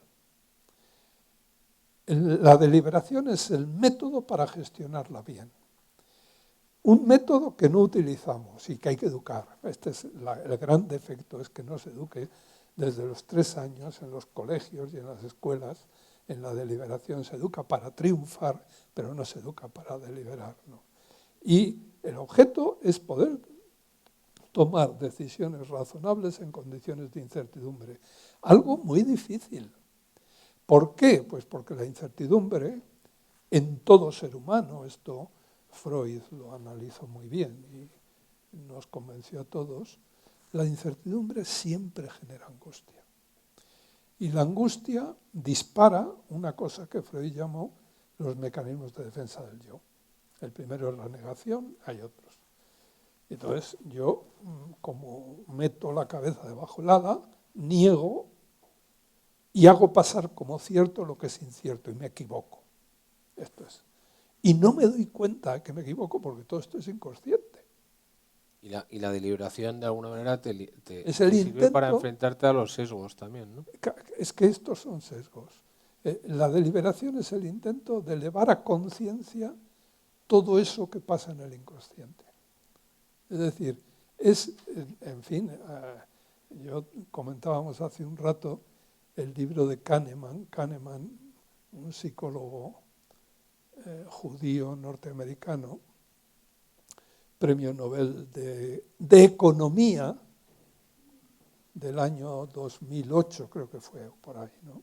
La deliberación es el método para gestionarla bien. Un método que no utilizamos y que hay que educar. Este es el gran defecto, es que no se eduque desde los 3 años en los colegios y en las escuelas. En la deliberación se educa para triunfar, pero no se educa para deliberar, ¿no? Y el objeto es poder tomar decisiones razonables en condiciones de incertidumbre. Algo muy difícil. ¿Por qué? Pues porque la incertidumbre en todo ser humano, esto Freud lo analizó muy bien y nos convenció a todos, la incertidumbre siempre genera angustia. Y la angustia dispara una cosa que Freud llamó los mecanismos de defensa del yo. El primero es la negación, hay otros. Entonces yo, como meto la cabeza debajo del ala, niego y hago pasar como cierto lo que es incierto y me equivoco. Esto es. Y no me doy cuenta que me equivoco porque todo esto es inconsciente. Y la deliberación, de alguna manera, Es el te sirve para intento, enfrentarte a los sesgos también, ¿no? es que estos son sesgos. La deliberación es el intento de elevar a conciencia todo eso que pasa en el inconsciente. Es decir, en fin, yo comentábamos hace un rato el libro de Kahneman, un psicólogo judío norteamericano, premio Nobel de Economía del año 2008, creo que fue, por ahí, ¿no?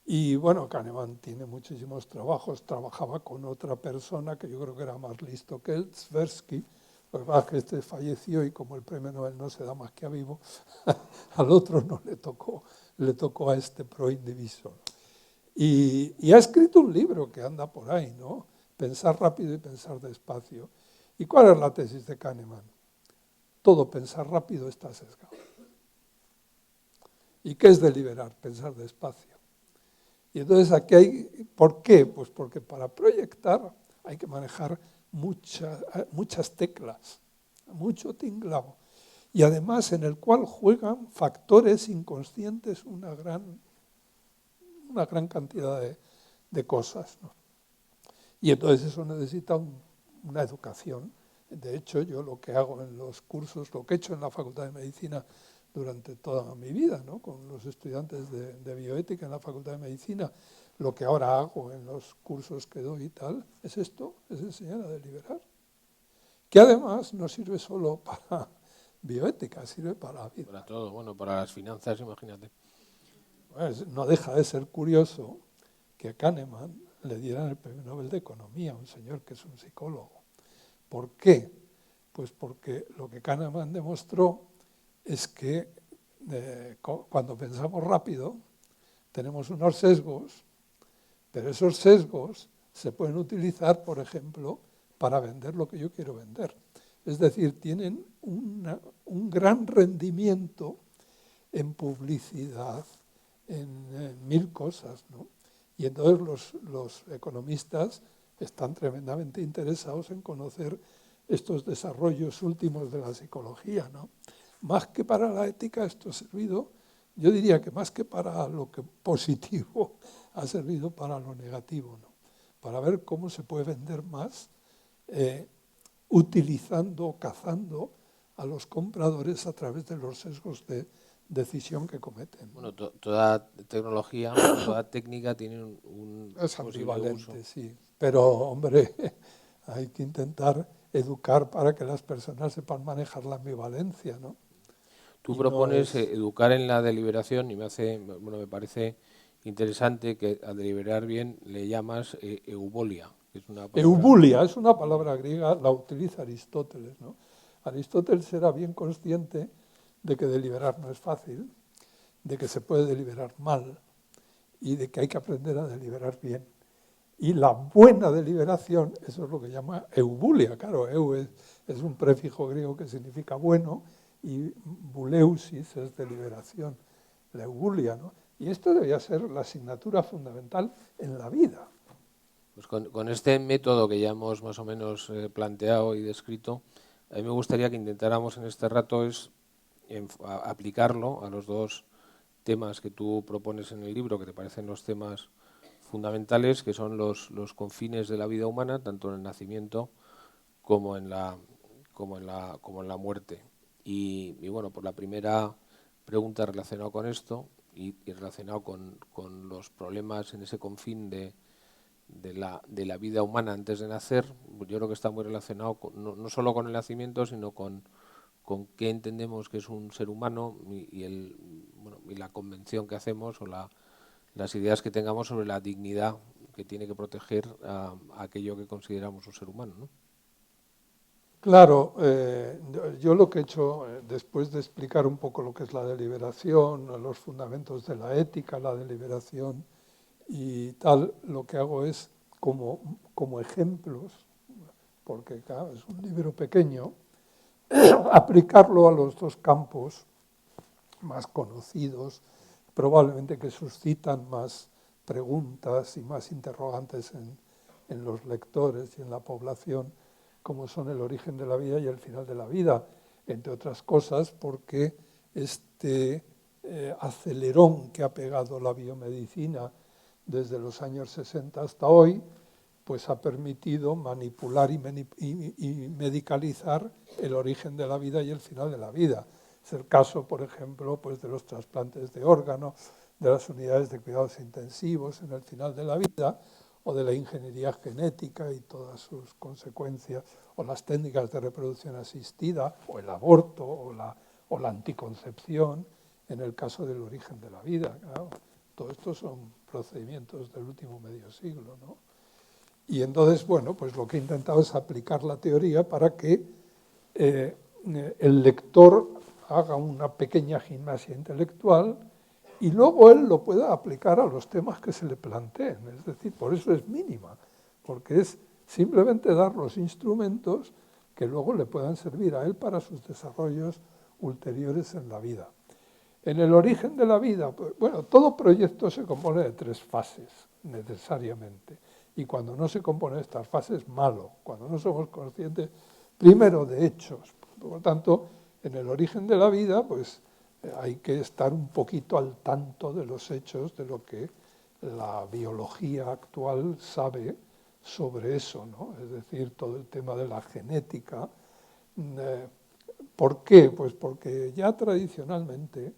Y bueno, Kahneman tiene muchísimos trabajos, trabajaba con otra persona que yo creo que era más listo que él, Tversky, pues que este falleció y como el premio Nobel no se da más que a vivo, al otro no le tocó a este pro indiviso. Y ha escrito un libro que anda por ahí, ¿no? Pensar rápido y pensar despacio. ¿Y cuál es la tesis de Kahneman? Todo pensar rápido está sesgado. ¿Y qué es deliberar? Pensar despacio. Y entonces aquí hay, ¿por qué? Pues porque para proyectar hay que manejar muchas teclas, mucho tinglado. Y además en el cual juegan factores inconscientes una gran cantidad de cosas, ¿no? Y entonces eso necesita una educación. De hecho, yo lo que hago en los cursos, lo que he hecho en la Facultad de Medicina durante toda mi vida, ¿no? Con los estudiantes de bioética en la Facultad de Medicina, lo que ahora hago en los cursos que doy y tal, es esto, es enseñar a deliberar. Que además no sirve solo para bioética, sirve para la vida. Para todo, bueno, para las finanzas, imagínate. Pues no deja de ser curioso que a Kahneman le dieran el Premio Nobel de Economía, un señor que es un psicólogo. ¿Por qué? Pues porque lo que Kahneman demostró es que cuando pensamos rápido tenemos unos sesgos, pero esos sesgos se pueden utilizar, por ejemplo, para vender lo que yo quiero vender. Es decir, tienen un gran rendimiento en publicidad, en mil cosas, ¿no? Y entonces los economistas están tremendamente interesados en conocer estos desarrollos últimos de la psicología, ¿no? Más que para la ética esto ha servido, yo diría que más que para lo que positivo, ha servido para lo negativo, ¿no? Para ver cómo se puede vender más utilizando, cazando a los compradores a través de los sesgos de decisión que cometen. Bueno, toda tecnología, toda técnica tiene un Es posible uso. ambivalente, sí. Pero, hombre, hay que intentar educar para que las personas sepan manejar la ambivalencia, ¿no? Tú Y no propones es... educar en la deliberación y me parece interesante que a deliberar bien le llamas eubolia, que es una palabra. Eubulia es una palabra griega, la utiliza Aristóteles, ¿no? Aristóteles era bien consciente de que deliberar no es fácil, de que se puede deliberar mal y de que hay que aprender a deliberar bien. Y la buena deliberación, eso es lo que llama eubulia, claro, es un prefijo griego que significa bueno y buleusis es deliberación, la eubulia, ¿no? Y esto debería ser la asignatura fundamental en la vida. Pues con este método que ya hemos más o menos planteado y descrito, a mí me gustaría que intentáramos en este rato aplicarlo a los dos temas que tú propones en el libro, que te parecen los temas fundamentales, que son los confines de la vida humana, tanto en el nacimiento como en la muerte. Y bueno, por la primera pregunta relacionada con esto y relacionado con los problemas en ese confín de la vida humana antes de nacer, yo creo que está muy relacionado no solo con el nacimiento, sino con qué entendemos que es un ser humano y la convención que hacemos o las ideas que tengamos sobre la dignidad que tiene que proteger a aquello que consideramos un ser humano, ¿no? Claro, yo lo que he hecho, después de explicar un poco lo que es la deliberación, los fundamentos de la ética, la deliberación y tal, lo que hago es, como ejemplos, porque claro, es un libro pequeño, aplicarlo a los dos campos más conocidos, probablemente que suscitan más preguntas y más interrogantes en los lectores y en la población, como son el origen de la vida y el final de la vida, entre otras cosas porque este acelerón que ha pegado la biomedicina desde los años 60 hasta hoy, pues ha permitido manipular y medicalizar el origen de la vida y el final de la vida. Es el caso, por ejemplo, pues de los trasplantes de órganos, de las unidades de cuidados intensivos en el final de la vida, o de la ingeniería genética y todas sus consecuencias, o las técnicas de reproducción asistida, o el aborto, o la anticoncepción, en el caso del origen de la vida. Claro, todo esto son procedimientos del último medio siglo, ¿no? Y entonces, bueno, pues lo que he intentado es aplicar la teoría para que el lector haga una pequeña gimnasia intelectual y luego él lo pueda aplicar a los temas que se le planteen. Es decir, por eso es mínima, porque es simplemente dar los instrumentos que luego le puedan servir a él para sus desarrollos ulteriores en la vida. En el origen de la vida, pues, bueno, todo proyecto se compone de 3 fases, necesariamente. Y cuando no se compone de estas fases, malo. Cuando no somos conscientes, primero, de hechos. Por lo tanto, en el origen de la vida, pues hay que estar un poquito al tanto de los hechos, de lo que la biología actual sabe sobre eso, ¿no? Es decir, todo el tema de la genética. ¿Por qué? Pues porque ya tradicionalmente,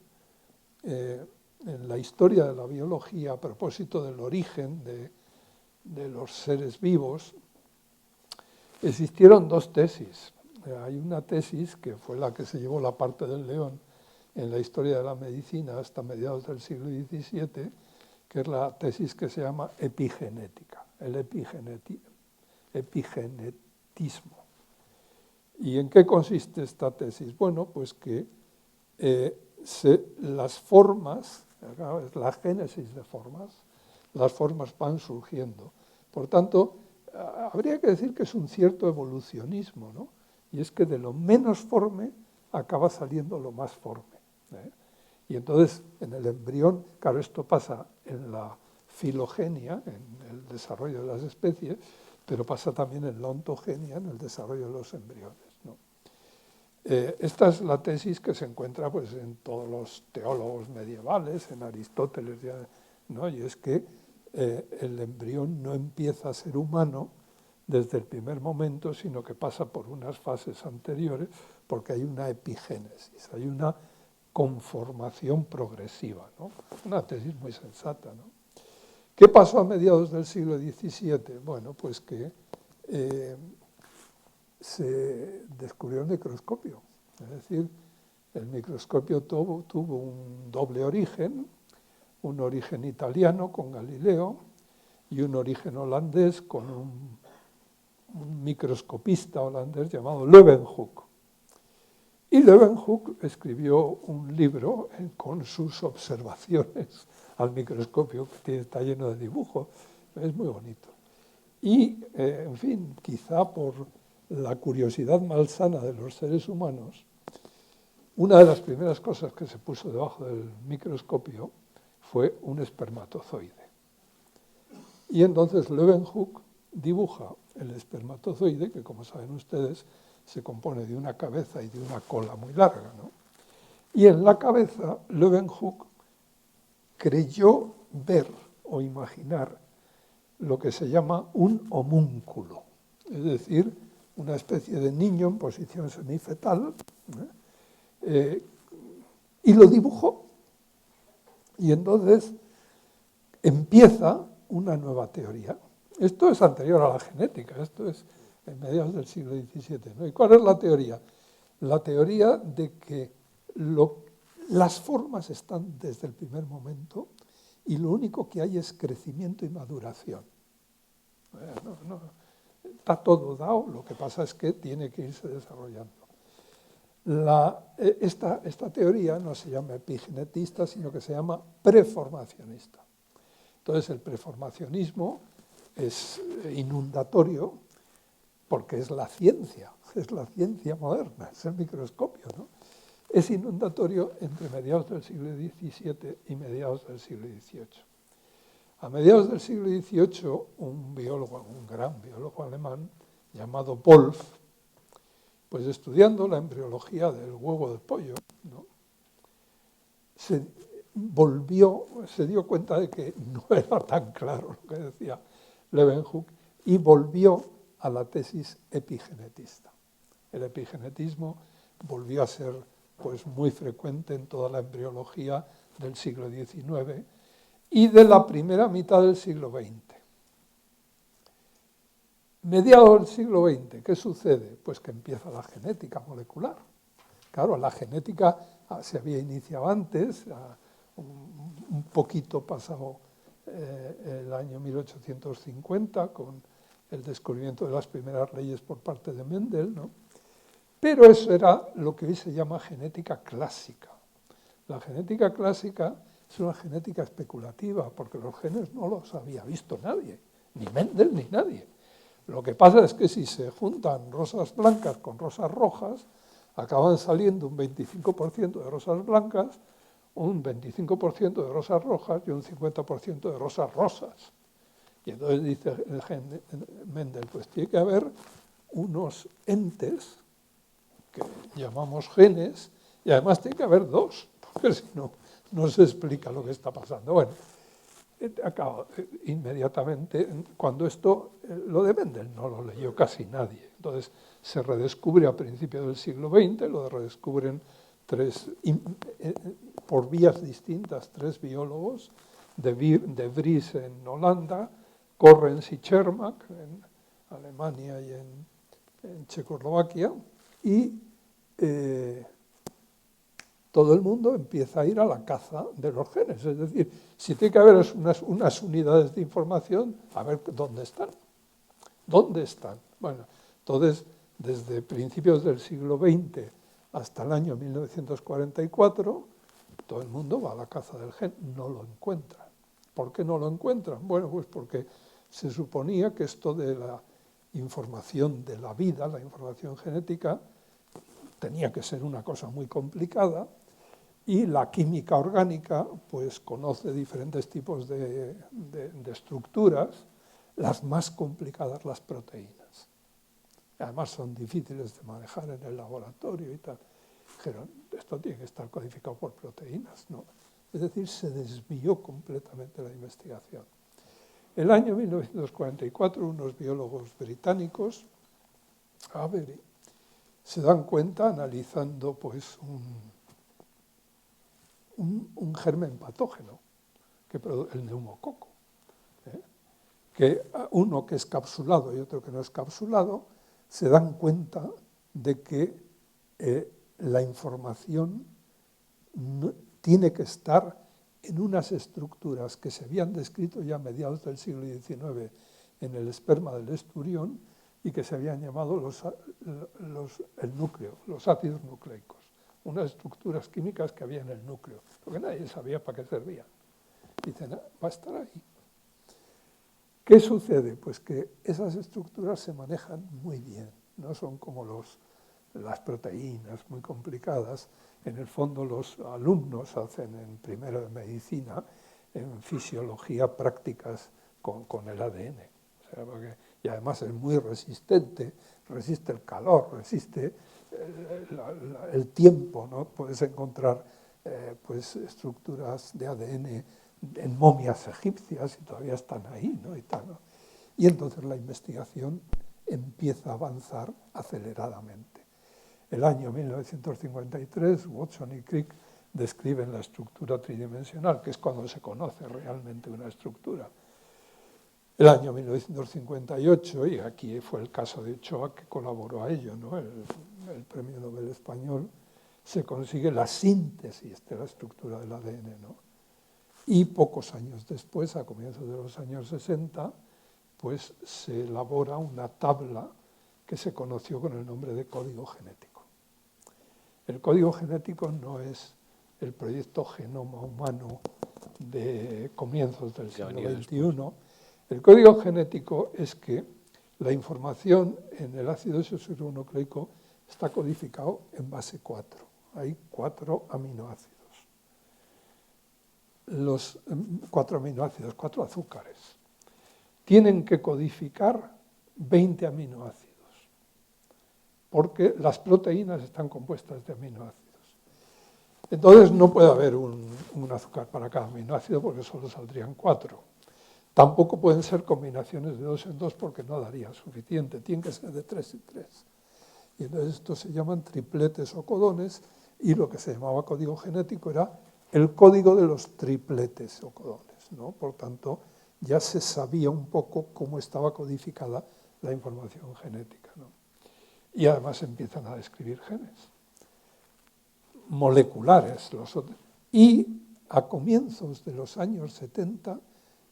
en la historia de la biología, a propósito del origen de los seres vivos, existieron 2 tesis. Hay una tesis que fue la que se llevó la parte del león en la historia de la medicina hasta mediados del siglo XVII, que es la tesis que se llama epigenética, el epigenetismo. ¿Y en qué consiste esta tesis? Bueno, pues que las formas, la génesis de formas, las formas van surgiendo. Por tanto, habría que decir que es un cierto evolucionismo, ¿no? Y es que de lo menos forme acaba saliendo lo más forme, ¿eh? Y entonces, en el embrión, claro, esto pasa en la filogenia, en el desarrollo de las especies, pero pasa también en la ontogenia, en el desarrollo de los embriones, ¿no? Esta es la tesis que se encuentra pues, en todos los teólogos medievales, en Aristóteles, ¿no? Y es que el embrión no empieza a ser humano desde el primer momento, sino que pasa por unas fases anteriores, porque hay una epigénesis, hay una conformación progresiva, ¿no? Una tesis muy sensata, ¿no? ¿Qué pasó a mediados del siglo XVII? Bueno, pues que se descubrió el microscopio. Es decir, el microscopio tuvo un doble origen, un origen italiano con Galileo y un origen holandés con un microscopista holandés llamado Leeuwenhoek. Y Leeuwenhoek escribió un libro con sus observaciones al microscopio, que está lleno de dibujos, es muy bonito. Y, en fin, quizá por la curiosidad malsana de los seres humanos, una de las primeras cosas que se puso debajo del microscopio fue un espermatozoide. Y entonces Leeuwenhoek dibuja el espermatozoide, que como saben ustedes, se compone de una cabeza y de una cola muy larga, ¿no? Y en la cabeza Leeuwenhoek creyó ver o imaginar lo que se llama un homúnculo, es decir, una especie de niño en posición semifetal, y lo dibujó. Y entonces empieza una nueva teoría. Esto es anterior a la genética, esto es en mediados del siglo XVII, ¿no? ¿Y cuál es la teoría? La teoría de que las formas están desde el primer momento y lo único que hay es crecimiento y maduración. Está todo dado, lo que pasa es que tiene que irse desarrollando. Esta teoría no se llama epigenetista, sino que se llama preformacionista. Entonces el preformacionismo es inundatorio porque es la ciencia moderna, es el microscopio, ¿no? Es inundatorio entre mediados del siglo XVII y mediados del siglo XVIII. A mediados del siglo XVIII, un gran biólogo alemán llamado Wolf, pues estudiando la embriología del huevo del pollo, ¿no? se dio cuenta de que no era tan claro lo que decía Leeuwenhoek y volvió a la tesis epigenetista. El epigenetismo volvió a ser pues, muy frecuente en toda la embriología del siglo XIX y de la primera mitad del siglo XX. Mediados del siglo XX, ¿qué sucede? Pues que empieza la genética molecular. Claro, la genética se había iniciado antes, un poquito pasado el año 1850, con el descubrimiento de las primeras leyes por parte de Mendel, ¿no? Pero eso era lo que hoy se llama genética clásica. La genética clásica es una genética especulativa, porque los genes no los había visto nadie, ni Mendel ni nadie. Lo que pasa es que si se juntan rosas blancas con rosas rojas, acaban saliendo un 25% de rosas blancas, un 25% de rosas rojas y un 50% de rosas rosas. Y entonces dice Mendel, pues tiene que haber unos entes que llamamos genes, y además tiene que haber dos, porque si no, no se explica lo que está pasando. Bueno, acabo inmediatamente, cuando esto, lo de Mendel no lo leyó casi nadie, entonces se redescubre a principios del siglo XX, lo redescubren por vías distintas, tres biólogos, de Vries en Holanda, Correns y Chermak en Alemania y en Checoslovaquia, y todo el mundo empieza a ir a la caza de los genes. Es decir, si tiene que haber unas unidades de información, a ver dónde están. ¿Dónde están? Bueno, entonces, desde principios del siglo XX hasta el año 1944, todo el mundo va a la caza del gen, no lo encuentra. ¿Por qué no lo encuentran? Bueno, pues porque se suponía que esto de la información de la vida, la información genética, tenía que ser una cosa muy complicada, y la química orgánica pues conoce diferentes tipos de estructuras, las más complicadas las proteínas. Además son difíciles de manejar en el laboratorio y tal. Dijeron, esto tiene que estar codificado por proteínas, ¿no? Es decir, se desvió completamente la investigación. En el año 1944, unos biólogos británicos, Avery, se dan cuenta, analizando pues un germen patógeno, el neumococo, que uno que es capsulado y otro que no es capsulado, se dan cuenta de que la información tiene que estar en unas estructuras que se habían descrito ya a mediados del siglo XIX en el esperma del esturión y que se habían llamado el núcleo, los ácidos nucleicos, unas estructuras químicas que había en el núcleo, porque nadie sabía para qué servían. Dicen, va a estar ahí. ¿Qué sucede? Pues que esas estructuras se manejan muy bien, no son como las proteínas muy complicadas. En el fondo los alumnos hacen en primero de medicina, en fisiología, prácticas con el ADN. O sea, y además es muy resistente, resiste el calor, resiste el tiempo, ¿no? Puedes encontrar pues, estructuras de ADN en momias egipcias y todavía están ahí, ¿no? Y entonces la investigación empieza a avanzar aceleradamente. El año 1953, Watson y Crick describen la estructura tridimensional, que es cuando se conoce realmente una estructura. El año 1958, y aquí fue el caso de Ochoa que colaboró a ello, ¿no? el premio Nobel español, se consigue la síntesis de la estructura del ADN, ¿no? Y pocos años después, a comienzos de los años 60, pues se elabora una tabla que se conoció con el nombre de código genético. El código genético no es el proyecto Genoma Humano de comienzos del siglo XXI. El código genético es que la información en el ácido desoxirribonucleico está codificado en base 4. Hay 4 aminoácidos. Los 4 aminoácidos, 4 azúcares, tienen que codificar 20 aminoácidos, porque las proteínas están compuestas de aminoácidos. Entonces no puede haber un azúcar para cada aminoácido porque solo saldrían 4. Tampoco pueden ser combinaciones de 2 en 2 porque no daría suficiente, tienen que ser de 3 en 3. Y entonces estos se llaman tripletes o codones, y lo que se llamaba código genético era el código de los tripletes o codones, ¿no? Por tanto, ya se sabía un poco cómo estaba codificada la información genética, ¿no? Y además empiezan a describir genes moleculares. Y a comienzos de los años 70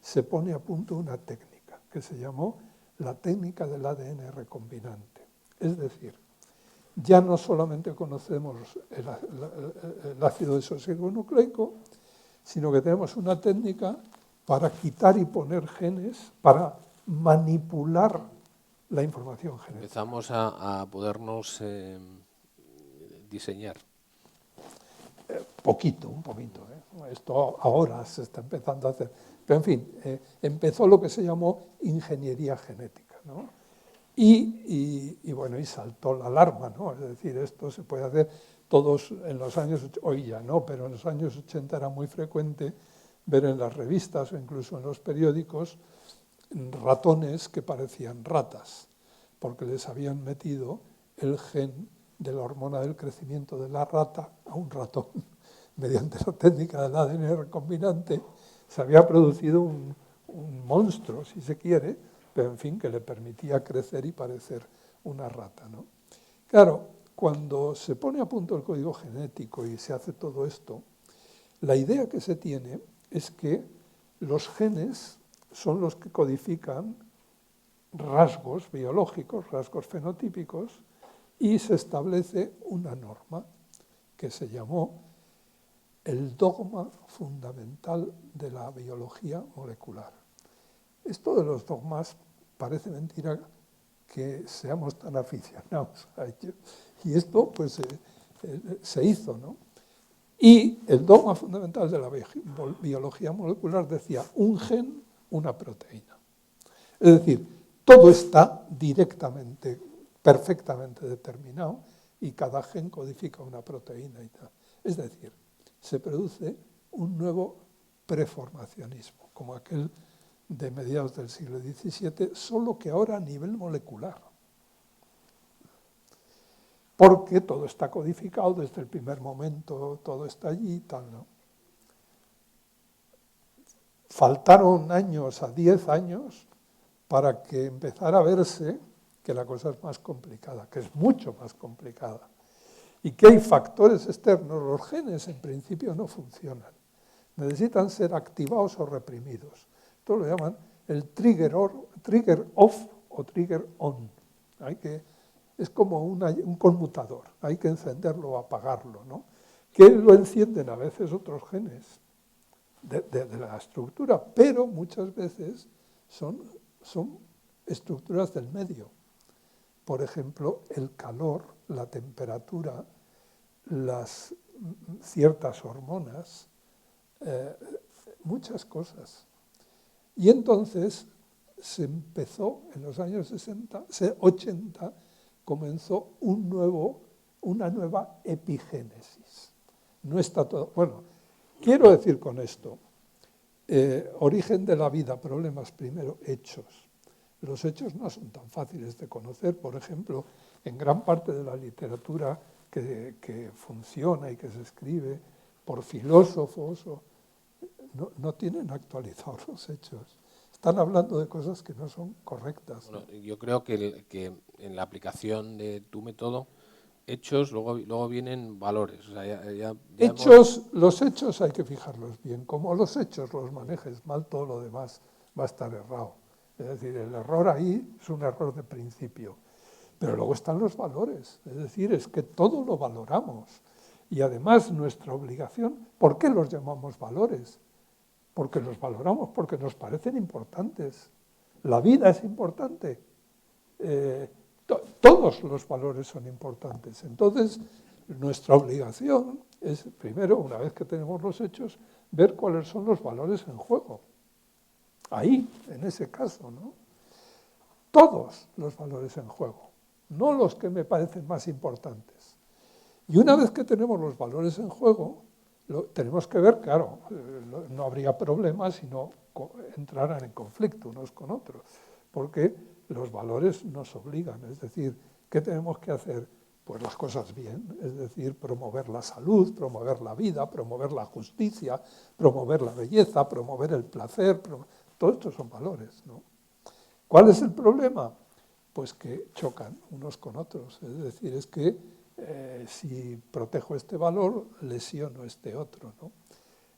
se pone a punto una técnica que se llamó la técnica del ADN recombinante. Es decir, ya no solamente conocemos el ácido desoxirribonucleico, sino que tenemos una técnica para quitar y poner genes, para manipular la información genética. Empezamos a podernos diseñar. un poquito. Esto ahora se está empezando a hacer. Pero en fin, empezó lo que se llamó ingeniería genética, ¿no? Y bueno, y saltó la alarma, ¿no? Es decir, esto se puede hacer todos en los años, hoy ya no, pero en los años 80 era muy frecuente ver en las revistas o incluso en los periódicos ratones que parecían ratas, porque les habían metido el gen de la hormona del crecimiento de la rata a un ratón. Mediante la técnica del ADN recombinante se había producido un monstruo, si se quiere, pero en fin, que le permitía crecer y parecer una rata, ¿no? Claro, cuando se pone a punto el código genético y se hace todo esto, la idea que se tiene es que los genes son los que codifican rasgos biológicos, rasgos fenotípicos, y se establece una norma que se llamó el dogma fundamental de la biología molecular. Esto de los dogmas parece mentira que seamos tan aficionados a ello. Y esto pues se hizo, ¿no? Y el dogma fundamental de la biología molecular decía un gen, una proteína. Es decir, todo está directamente, perfectamente determinado y cada gen codifica una proteína y tal. Es decir, se produce un nuevo preformacionismo, como aquel de mediados del siglo XVII, solo que ahora a nivel molecular. Porque todo está codificado desde el primer momento, todo está allí y tal, ¿no? Faltaron años, a 10 años, para que empezara a verse que la cosa es más complicada, que es mucho más complicada. Y que hay factores externos, los genes en principio no funcionan, necesitan ser activados o reprimidos. Esto lo llaman el trigger off o trigger on. Es como un conmutador, hay que encenderlo o apagarlo, ¿no? Que lo encienden a veces otros genes de la estructura, pero muchas veces son estructuras del medio. Por ejemplo, el calor, la temperatura, las ciertas hormonas, muchas cosas. Y entonces se empezó, en los años 80, comenzó una nueva epigénesis. No está todo. Bueno, quiero decir con esto, origen de la vida, problemas primero, hechos. Los hechos no son tan fáciles de conocer. Por ejemplo, en gran parte de la literatura que funciona y que se escribe por filósofos, no tienen actualizados los hechos. Están hablando de cosas que no son correctas. Bueno, yo creo que en la aplicación de tu método, hechos, luego vienen valores. O sea, Los hechos hay que fijarlos bien. Como los hechos los manejes mal, todo lo demás va a estar errado. Es decir, el error ahí es un error de principio. Pero luego están los valores. Es decir, es que todo lo valoramos. Y además nuestra obligación, ¿por qué los llamamos valores? Porque los valoramos, porque nos parecen importantes. La vida es importante. Todos los valores son importantes. Entonces, nuestra obligación es, primero, una vez que tenemos los hechos, ver cuáles son los valores en juego. Ahí, en ese caso, ¿no? Todos los valores en juego, no los que me parecen más importantes. Y una vez que tenemos los valores en juego, tenemos que ver, claro, no habría problemas si no entraran en conflicto unos con otros, porque los valores nos obligan, es decir, ¿qué tenemos que hacer? Pues las cosas bien, es decir, promover la salud, promover la vida, promover la justicia, promover la belleza, promover el placer, todos estos son valores, ¿no? ¿Cuál es el problema? Pues que chocan unos con otros, es decir, es que si protejo este valor, lesiono este otro, ¿no?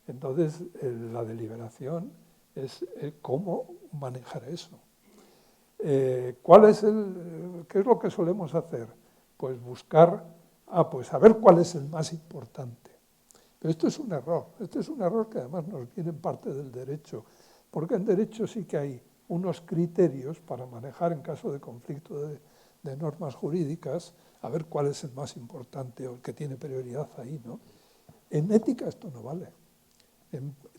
Entonces, la deliberación es cómo manejar eso. ¿Qué es lo que solemos hacer? Pues buscar, pues saber cuál es el más importante. Pero esto es un error que además nos viene en parte del derecho, porque en derecho sí que hay unos criterios para manejar en caso de conflicto de normas jurídicas, a ver cuál es el más importante o el que tiene prioridad ahí, ¿no? En ética esto no vale.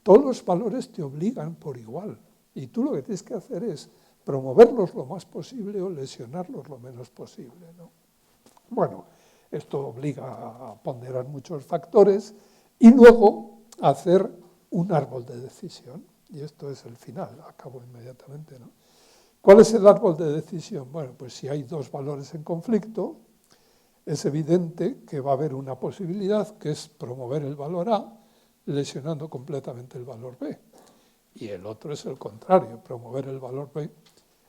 Todos los valores te obligan por igual. Y tú lo que tienes que hacer es promoverlos lo más posible o lesionarlos lo menos posible, ¿no? Bueno, esto obliga a ponderar muchos factores y luego a hacer un árbol de decisión. Y esto es el final, acabo inmediatamente, ¿no? ¿Cuál es el árbol de decisión? Bueno, pues si hay dos valores en conflicto, es evidente que va a haber una posibilidad que es promover el valor A, lesionando completamente el valor B. Y el otro es el contrario, promover el valor B.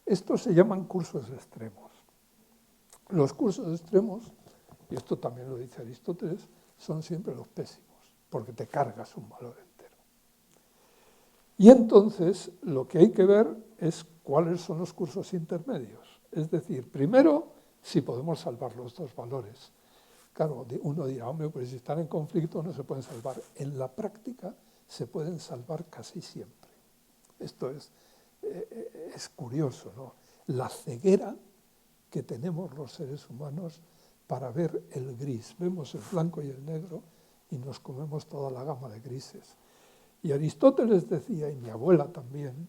Estos se llaman cursos extremos. Los cursos extremos, y esto también lo dice Aristóteles, son siempre los pésimos, porque te cargas un valor entero. Y entonces lo que hay que ver es cuáles son los cursos intermedios. Es decir, primero, si podemos salvar los dos valores. Claro, uno dirá, hombre, pues si están en conflicto no se pueden salvar. En la práctica se pueden salvar casi siempre. Esto es curioso, ¿no? La ceguera que tenemos los seres humanos para ver el gris. Vemos el blanco y el negro y nos comemos toda la gama de grises. Y Aristóteles decía, y mi abuela también,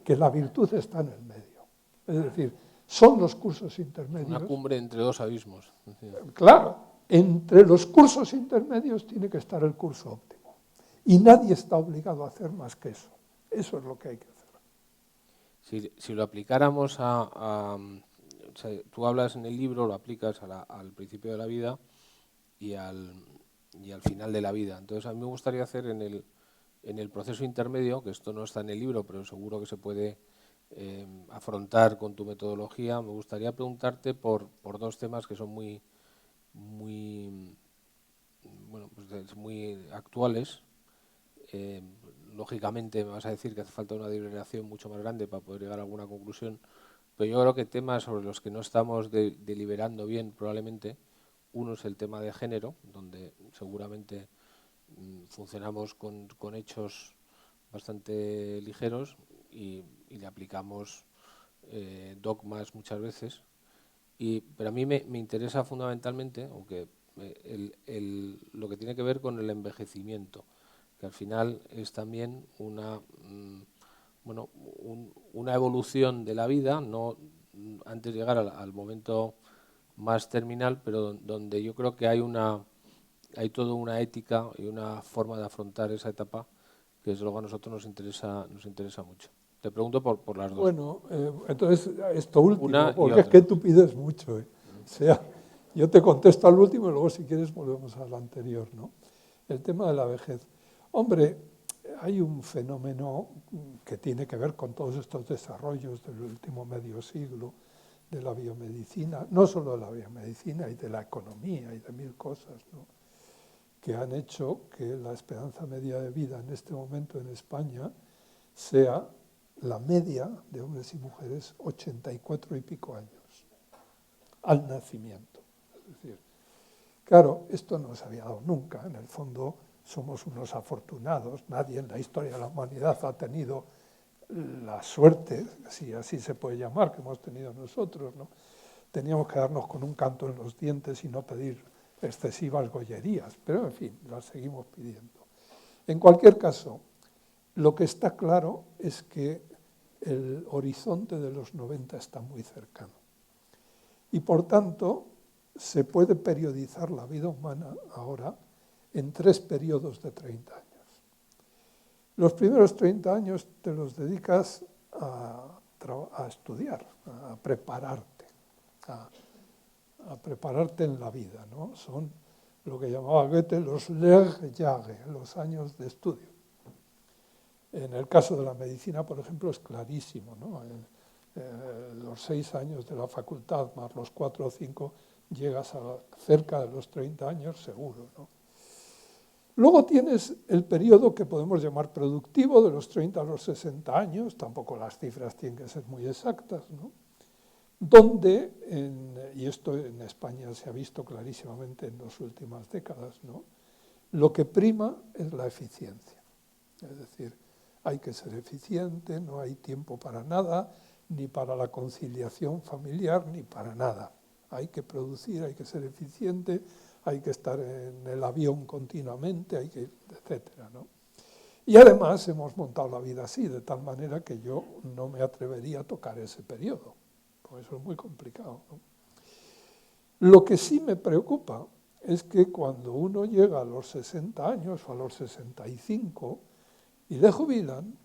que la virtud está en el medio. Es decir, son los cursos intermedios. Una cumbre entre dos abismos. Claro, entre los cursos intermedios tiene que estar el curso óptimo. Y nadie está obligado a hacer más que eso. Eso es lo que hay que hacer. Si lo aplicáramos o sea, tú hablas en el libro, lo aplicas al principio de la vida y al final de la vida. Entonces a mí me gustaría hacer en el proceso intermedio, que esto no está en el libro, pero seguro que se puede afrontar con tu metodología, me gustaría preguntarte por dos temas que son muy bueno, pues muy actuales. Lógicamente me vas a decir que hace falta una deliberación mucho más grande para poder llegar a alguna conclusión, pero yo creo que temas sobre los que no estamos deliberando bien probablemente, uno es el tema de género, donde seguramente funcionamos con hechos bastante ligeros y le aplicamos dogmas muchas veces. Pero a mí me interesa fundamentalmente, aunque lo que tiene que ver con el envejecimiento, que al final es también una evolución de la vida, no antes de llegar al momento más terminal, pero donde yo creo que hay toda una ética y una forma de afrontar esa etapa que desde luego a nosotros nos interesa mucho. Te pregunto por las dos. Bueno, entonces esto último, Una y porque es otra. que tú pides mucho. O sea, yo te contesto al último y luego si quieres volvemos al anterior, ¿no? El tema de la vejez. Hombre, hay un fenómeno que tiene que ver con todos estos desarrollos del último medio siglo de la biomedicina, no solo de la biomedicina y de la economía y de mil cosas, ¿no?, que han hecho que la esperanza media de vida en este momento en España sea la media de hombres y mujeres 84 y pico años al nacimiento. Es decir, claro, esto no se había dado nunca. En el fondo somos unos afortunados. Nadie en la historia de la humanidad ha tenido la suerte, si así se puede llamar, que hemos tenido nosotros, ¿no? Teníamos que darnos con un canto en los dientes y no pedir excesivas gollerías, pero en fin, las seguimos pidiendo. En cualquier caso, lo que está claro es que el horizonte de los 90 está muy cercano. Y por tanto, se puede periodizar la vida humana ahora en 3 periodos de 30 años. Los primeros 30 años te los dedicas a estudiar, a prepararte, a prepararte en la vida, ¿no? Son lo que llamaba Goethe los Lehrjahre, los años de estudio. En el caso de la medicina, por ejemplo, es clarísimo, ¿no? Los 6 años de la facultad más los 4 o 5 llegas a cerca de los 30 años seguro, ¿no? Luego tienes el periodo que podemos llamar productivo, de los 30 a los 60 años, tampoco las cifras tienen que ser muy exactas, ¿no?, donde, y esto en España se ha visto clarísimamente en las últimas décadas, ¿no?, lo que prima es la eficiencia. Es decir, hay que ser eficiente, no hay tiempo para nada, ni para la conciliación familiar, ni para nada. Hay que producir, hay que ser eficiente, hay que estar en el avión continuamente, etcétera, ¿no? Y además hemos montado la vida así, de tal manera que yo no me atrevería a tocar ese periodo, porque eso es muy complicado, ¿no? Lo que sí me preocupa es que cuando uno llega a los 60 años o a los 65 y le jubilan,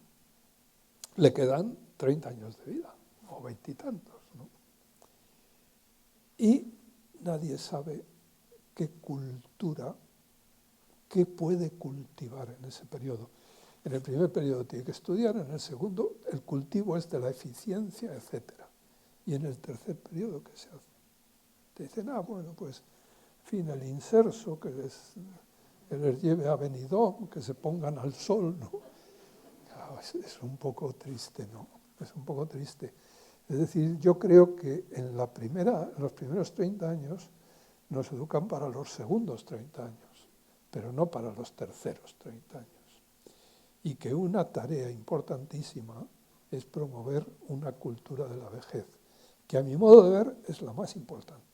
le quedan 30 años de vida, o 20 y tantos, ¿no? Y nadie sabe qué cultura, qué puede cultivar en ese periodo. En el primer periodo tiene que estudiar, en el segundo el cultivo es de la eficiencia, etcétera. Y en el tercer periodo, ¿qué se hace? Te dicen, bueno, pues, en fin, el inserso que les lleve a Benidorm, que se pongan al sol, ¿no? Claro, es un poco triste, ¿no? Es un poco triste. Es decir, yo creo que en los primeros 30 años nos educan para los segundos 30 años, pero no para los terceros 30 años. Y que una tarea importantísima es promover una cultura de la vejez, que a mi modo de ver es la más importante.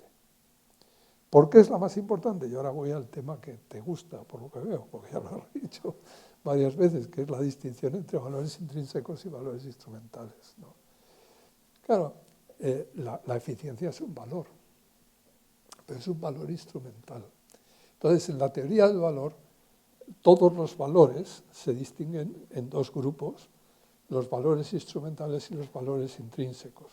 ¿Por qué es la más importante? Y ahora voy al tema que te gusta, por lo que veo, porque ya lo he dicho varias veces, que es la distinción entre valores intrínsecos y valores instrumentales, ¿no? Claro, la eficiencia es un valor, pero es un valor instrumental. Entonces, en la teoría del valor, todos los valores se distinguen en dos grupos, los valores instrumentales y los valores intrínsecos.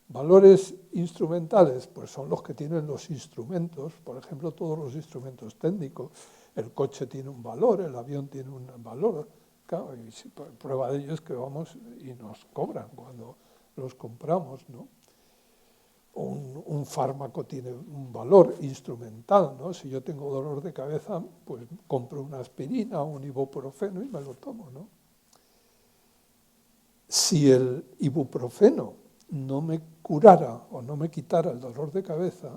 Valores instrumentales, pues son los que tienen los instrumentos, por ejemplo, todos los instrumentos técnicos. El coche tiene un valor, el avión tiene un valor. Claro, y prueba de ello es que vamos y nos cobran cuando los compramos, ¿no? Un fármaco tiene un valor instrumental, ¿no? Si yo tengo dolor de cabeza, pues compro una aspirina o un ibuprofeno y me lo tomo, ¿no? Si el ibuprofeno no me curara o no me quitara el dolor de cabeza,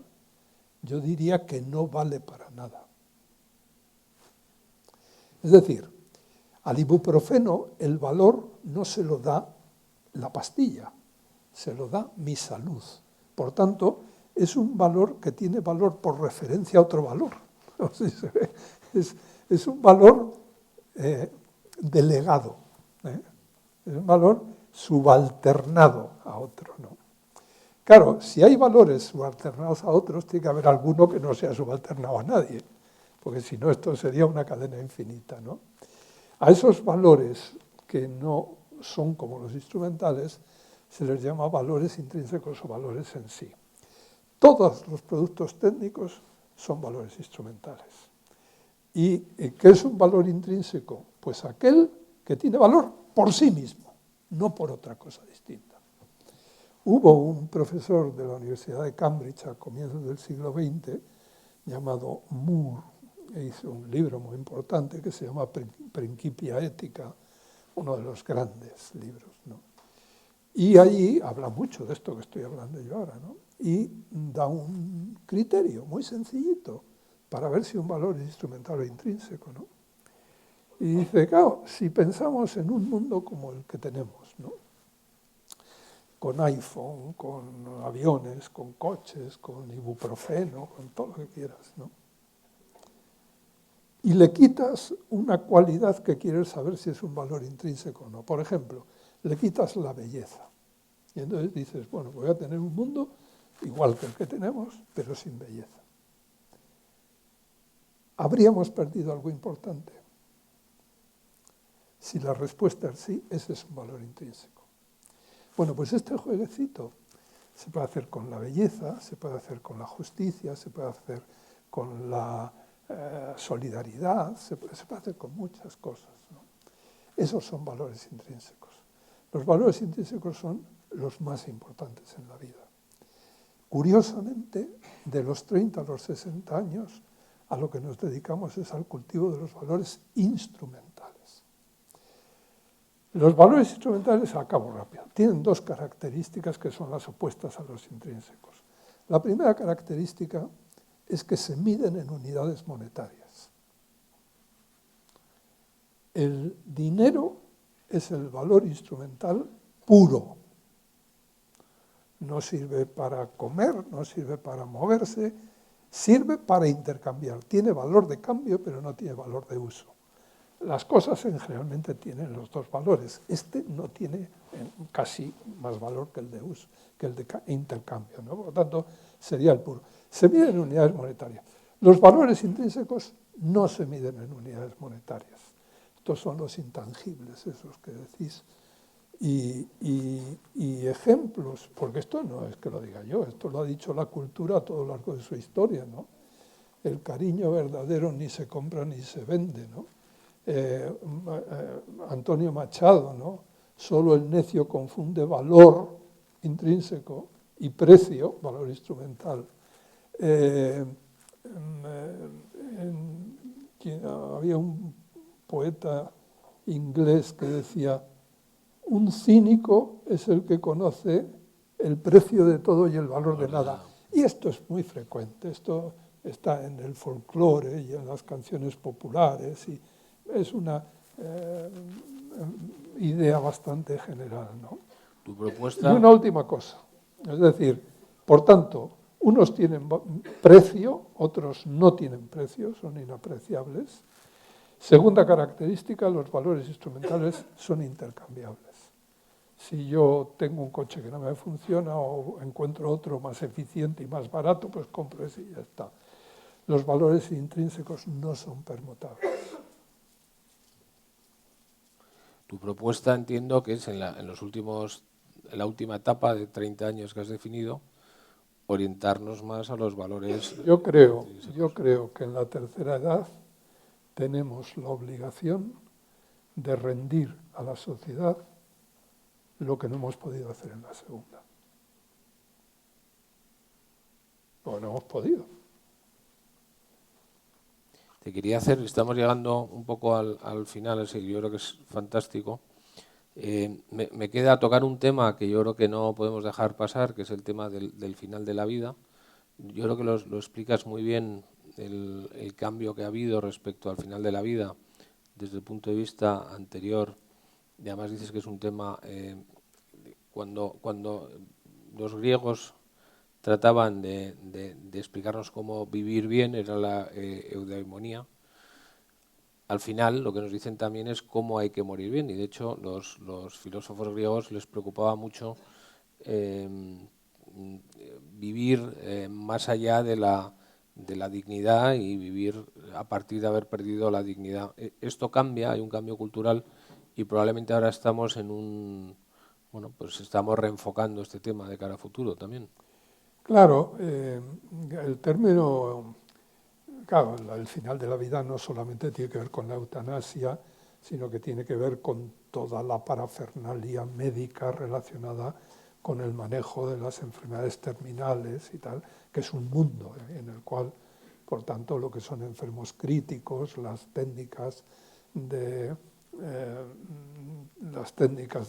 yo diría que no vale para nada. Es decir, al ibuprofeno el valor no se lo da la pastilla, se lo da mi salud. Por tanto, es un valor que tiene valor por referencia a otro valor. Es un valor delegado, es un valor subalternado a otro, ¿no? Claro, si hay valores subalternados a otros, tiene que haber alguno que no sea subalternado a nadie, porque si no esto sería una cadena infinita, ¿no? A esos valores que no son como los instrumentales se les llama valores intrínsecos o valores en sí. Todos los productos técnicos son valores instrumentales. ¿Y qué es un valor intrínseco? Pues aquel que tiene valor por sí mismo, no por otra cosa distinta. Hubo un profesor de la Universidad de Cambridge a comienzos del siglo XX llamado Moore, que hizo un libro muy importante que se llama Principia Ética, uno de los grandes libros, ¿no? Y allí habla mucho de esto que estoy hablando yo ahora, ¿no? Y da un criterio muy sencillito para ver si un valor es instrumental o intrínseco, ¿no? Y dice, claro, si pensamos en un mundo como el que tenemos, ¿no? Con iPhone, con aviones, con coches, con ibuprofeno, con todo lo que quieras, ¿no? Y le quitas una cualidad que quieres saber si es un valor intrínseco o no. Por ejemplo, le quitas la belleza. Y entonces dices, bueno, voy a tener un mundo igual que el que tenemos, pero sin belleza. ¿Habríamos perdido algo importante? Si la respuesta es sí, ese es un valor intrínseco. Bueno, pues este jueguecito se puede hacer con la belleza, se puede hacer con la justicia, se puede hacer con la solidaridad, se puede hacer con muchas cosas, ¿no? Esos son valores intrínsecos. Los valores intrínsecos son los más importantes en la vida. Curiosamente, de los 30 a los 60 años, a lo que nos dedicamos es al cultivo de los valores instrumentales. Los valores instrumentales, acabo rápido, tienen dos características que son las opuestas a los intrínsecos. La primera característica es que se miden en unidades monetarias. El dinero es el valor instrumental puro. No sirve para comer, no sirve para moverse, Sirve para intercambiar. Tiene valor de cambio, pero no tiene valor de uso. Las cosas generalmente tienen los dos valores. Este no tiene casi más valor que el de uso, que el de intercambio, ¿no? Por lo tanto, sería el puro. Se miden en unidades monetarias. Los valores intrínsecos no se miden en unidades monetarias. Estos son los intangibles, esos que decís. Y ejemplos, porque esto no es que lo diga yo, esto lo ha dicho la cultura a todo lo largo de su historia, ¿no? El cariño verdadero ni se compra ni se vende, ¿no? Antonio Machado, ¿no? Solo el necio confunde valor intrínseco y precio, valor instrumental. Había un poeta inglés que decía: un cínico es el que conoce el precio de todo y el valor de nada. Y esto es muy frecuente, esto está en el folclore y en las canciones populares, y es una idea bastante general, ¿no? Tu propuesta... Y una última cosa, es decir, por tanto, unos tienen precio, otros no tienen precio, son inapreciables. Segunda característica, los valores instrumentales son intercambiables. Si yo tengo un coche que no me funciona o encuentro otro más eficiente y más barato, pues compro ese y ya está. Los valores intrínsecos no son permutables. Tu propuesta entiendo que es en la última etapa de 30 años que has definido, orientarnos más a los valores Yo creo intrínsecos. que en la tercera edad tenemos la obligación de rendir a la sociedad lo que no hemos podido hacer en la segunda. O no hemos podido. Te quería hacer, estamos llegando un poco al final, así que yo creo que es fantástico. Me queda tocar un tema que yo creo que no podemos dejar pasar, que es el tema del final de la vida. Yo creo que lo explicas muy bien, el cambio que ha habido respecto al final de la vida desde el punto de vista anterior. Y además dices que es un tema, cuando los griegos trataban de explicarnos cómo vivir bien, era la eudaimonía. Al final lo que nos dicen también es cómo hay que morir bien, y de hecho los filósofos griegos les preocupaba mucho eh, vivir más allá de la dignidad y vivir a partir de haber perdido la dignidad. Esto cambia, hay un cambio cultural, y probablemente ahora estamos pues estamos reenfocando este tema de cara a futuro también. Claro, el término, claro, el final de la vida no solamente tiene que ver con la eutanasia, sino que tiene que ver con toda la parafernalia médica relacionada con el manejo de las enfermedades terminales y tal, que es un mundo en el cual, por tanto, lo que son enfermos críticos, las técnicas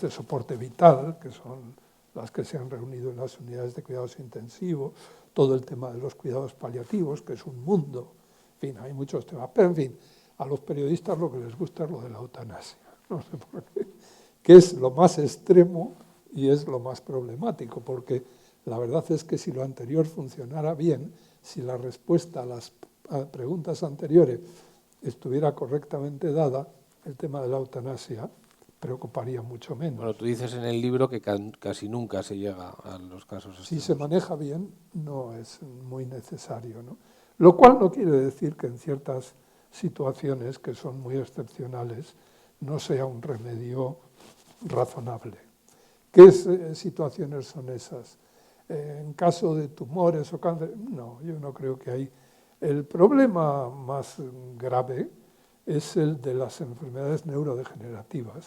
de soporte vital, que son las que se han reunido en las unidades de cuidados intensivos, todo el tema de los cuidados paliativos, que es un mundo, en fin, hay muchos temas, pero en fin, a los periodistas lo que les gusta es lo de la eutanasia, no sé por qué, que es lo más extremo y es lo más problemático, porque la verdad es que si lo anterior funcionara bien, si la respuesta a las preguntas anteriores estuviera correctamente dada, el tema de la eutanasia preocuparía mucho menos. Bueno, tú dices en el libro que casi nunca se llega a los casos extremos. Si se maneja bien, no es muy necesario, ¿no? Lo cual no quiere decir que en ciertas situaciones que son muy excepcionales no sea un remedio razonable. ¿Qué situaciones son esas? En caso de tumores o cáncer, no, yo no creo que hay. El problema más grave es el de las enfermedades neurodegenerativas,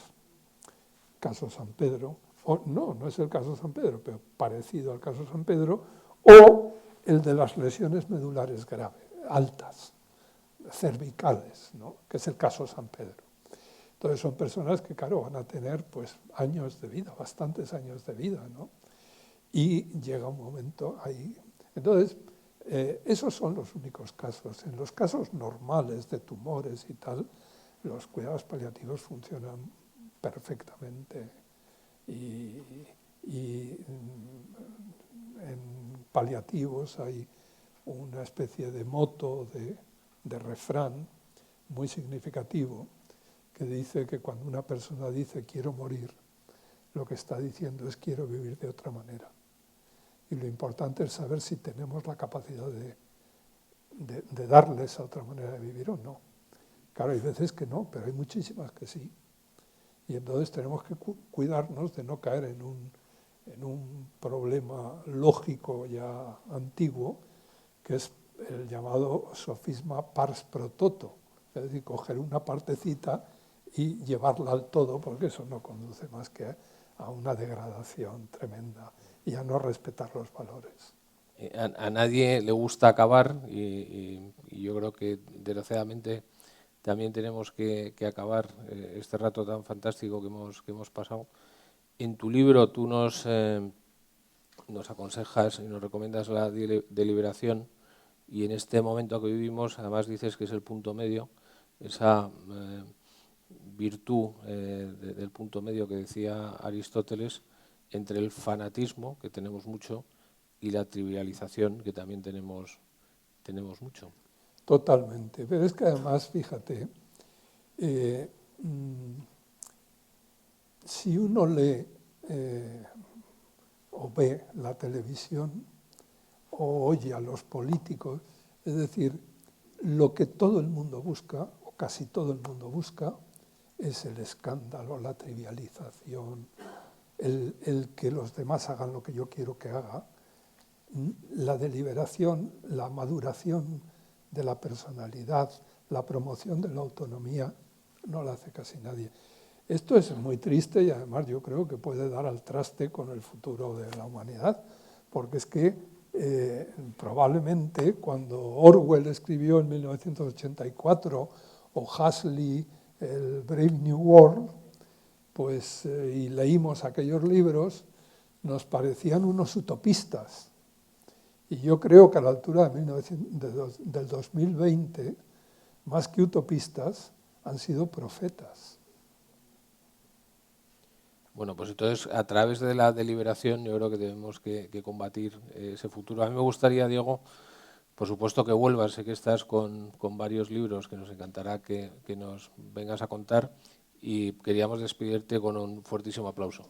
caso San Pedro, o no es el caso San Pedro, pero parecido al caso San Pedro, o el de las lesiones medulares graves, altas, cervicales, ¿no? Que es el caso San Pedro. Entonces son personas que, claro, van a tener pues años de vida, bastantes años de vida, ¿no? Y llega un momento ahí. Entonces, esos son los únicos casos. En los casos normales de tumores y tal, los cuidados paliativos funcionan perfectamente. Y en paliativos hay una especie de moto, de refrán muy significativo, que dice que cuando una persona dice quiero morir, lo que está diciendo es quiero vivir de otra manera. Y lo importante es saber si tenemos la capacidad de darle esa otra manera de vivir o no. Claro, hay veces que no, pero hay muchísimas que sí. Y entonces tenemos que cuidarnos de no caer en un problema lógico ya antiguo, que es el llamado sofisma pars pro toto, es decir, coger una partecita y llevarla al todo, porque eso no conduce más que a una degradación tremenda y a no respetar los valores. A nadie le gusta acabar y yo creo que desgraciadamente también tenemos que acabar este rato tan fantástico que hemos pasado. En tu libro tú nos aconsejas y nos recomiendas la deliberación, y en este momento que vivimos además dices que es el punto medio, esa virtud del punto medio que decía Aristóteles, entre el fanatismo, que tenemos mucho, y la trivialización, que también tenemos mucho. Totalmente, pero es que además, fíjate, si uno lee o ve la televisión o oye a los políticos, es decir, lo que todo el mundo busca, o casi todo el mundo busca, es el escándalo, la trivialización, el que los demás hagan lo que yo quiero que haga. La deliberación, la maduración de la personalidad, la promoción de la autonomía, no la hace casi nadie. Esto es muy triste y además yo creo que puede dar al traste con el futuro de la humanidad, porque es que probablemente cuando Orwell escribió en 1984 o Huxley el Brave New World, pues, y leímos aquellos libros, nos parecían unos utopistas. Y yo creo que a la altura del 2020, más que utopistas, han sido profetas. Bueno, pues entonces a través de la deliberación yo creo que tenemos que combatir ese futuro. A mí me gustaría, Diego, por supuesto que vuelvas, sé que estás con varios libros que nos encantará que nos vengas a contar, y queríamos despedirte con un fuertísimo aplauso.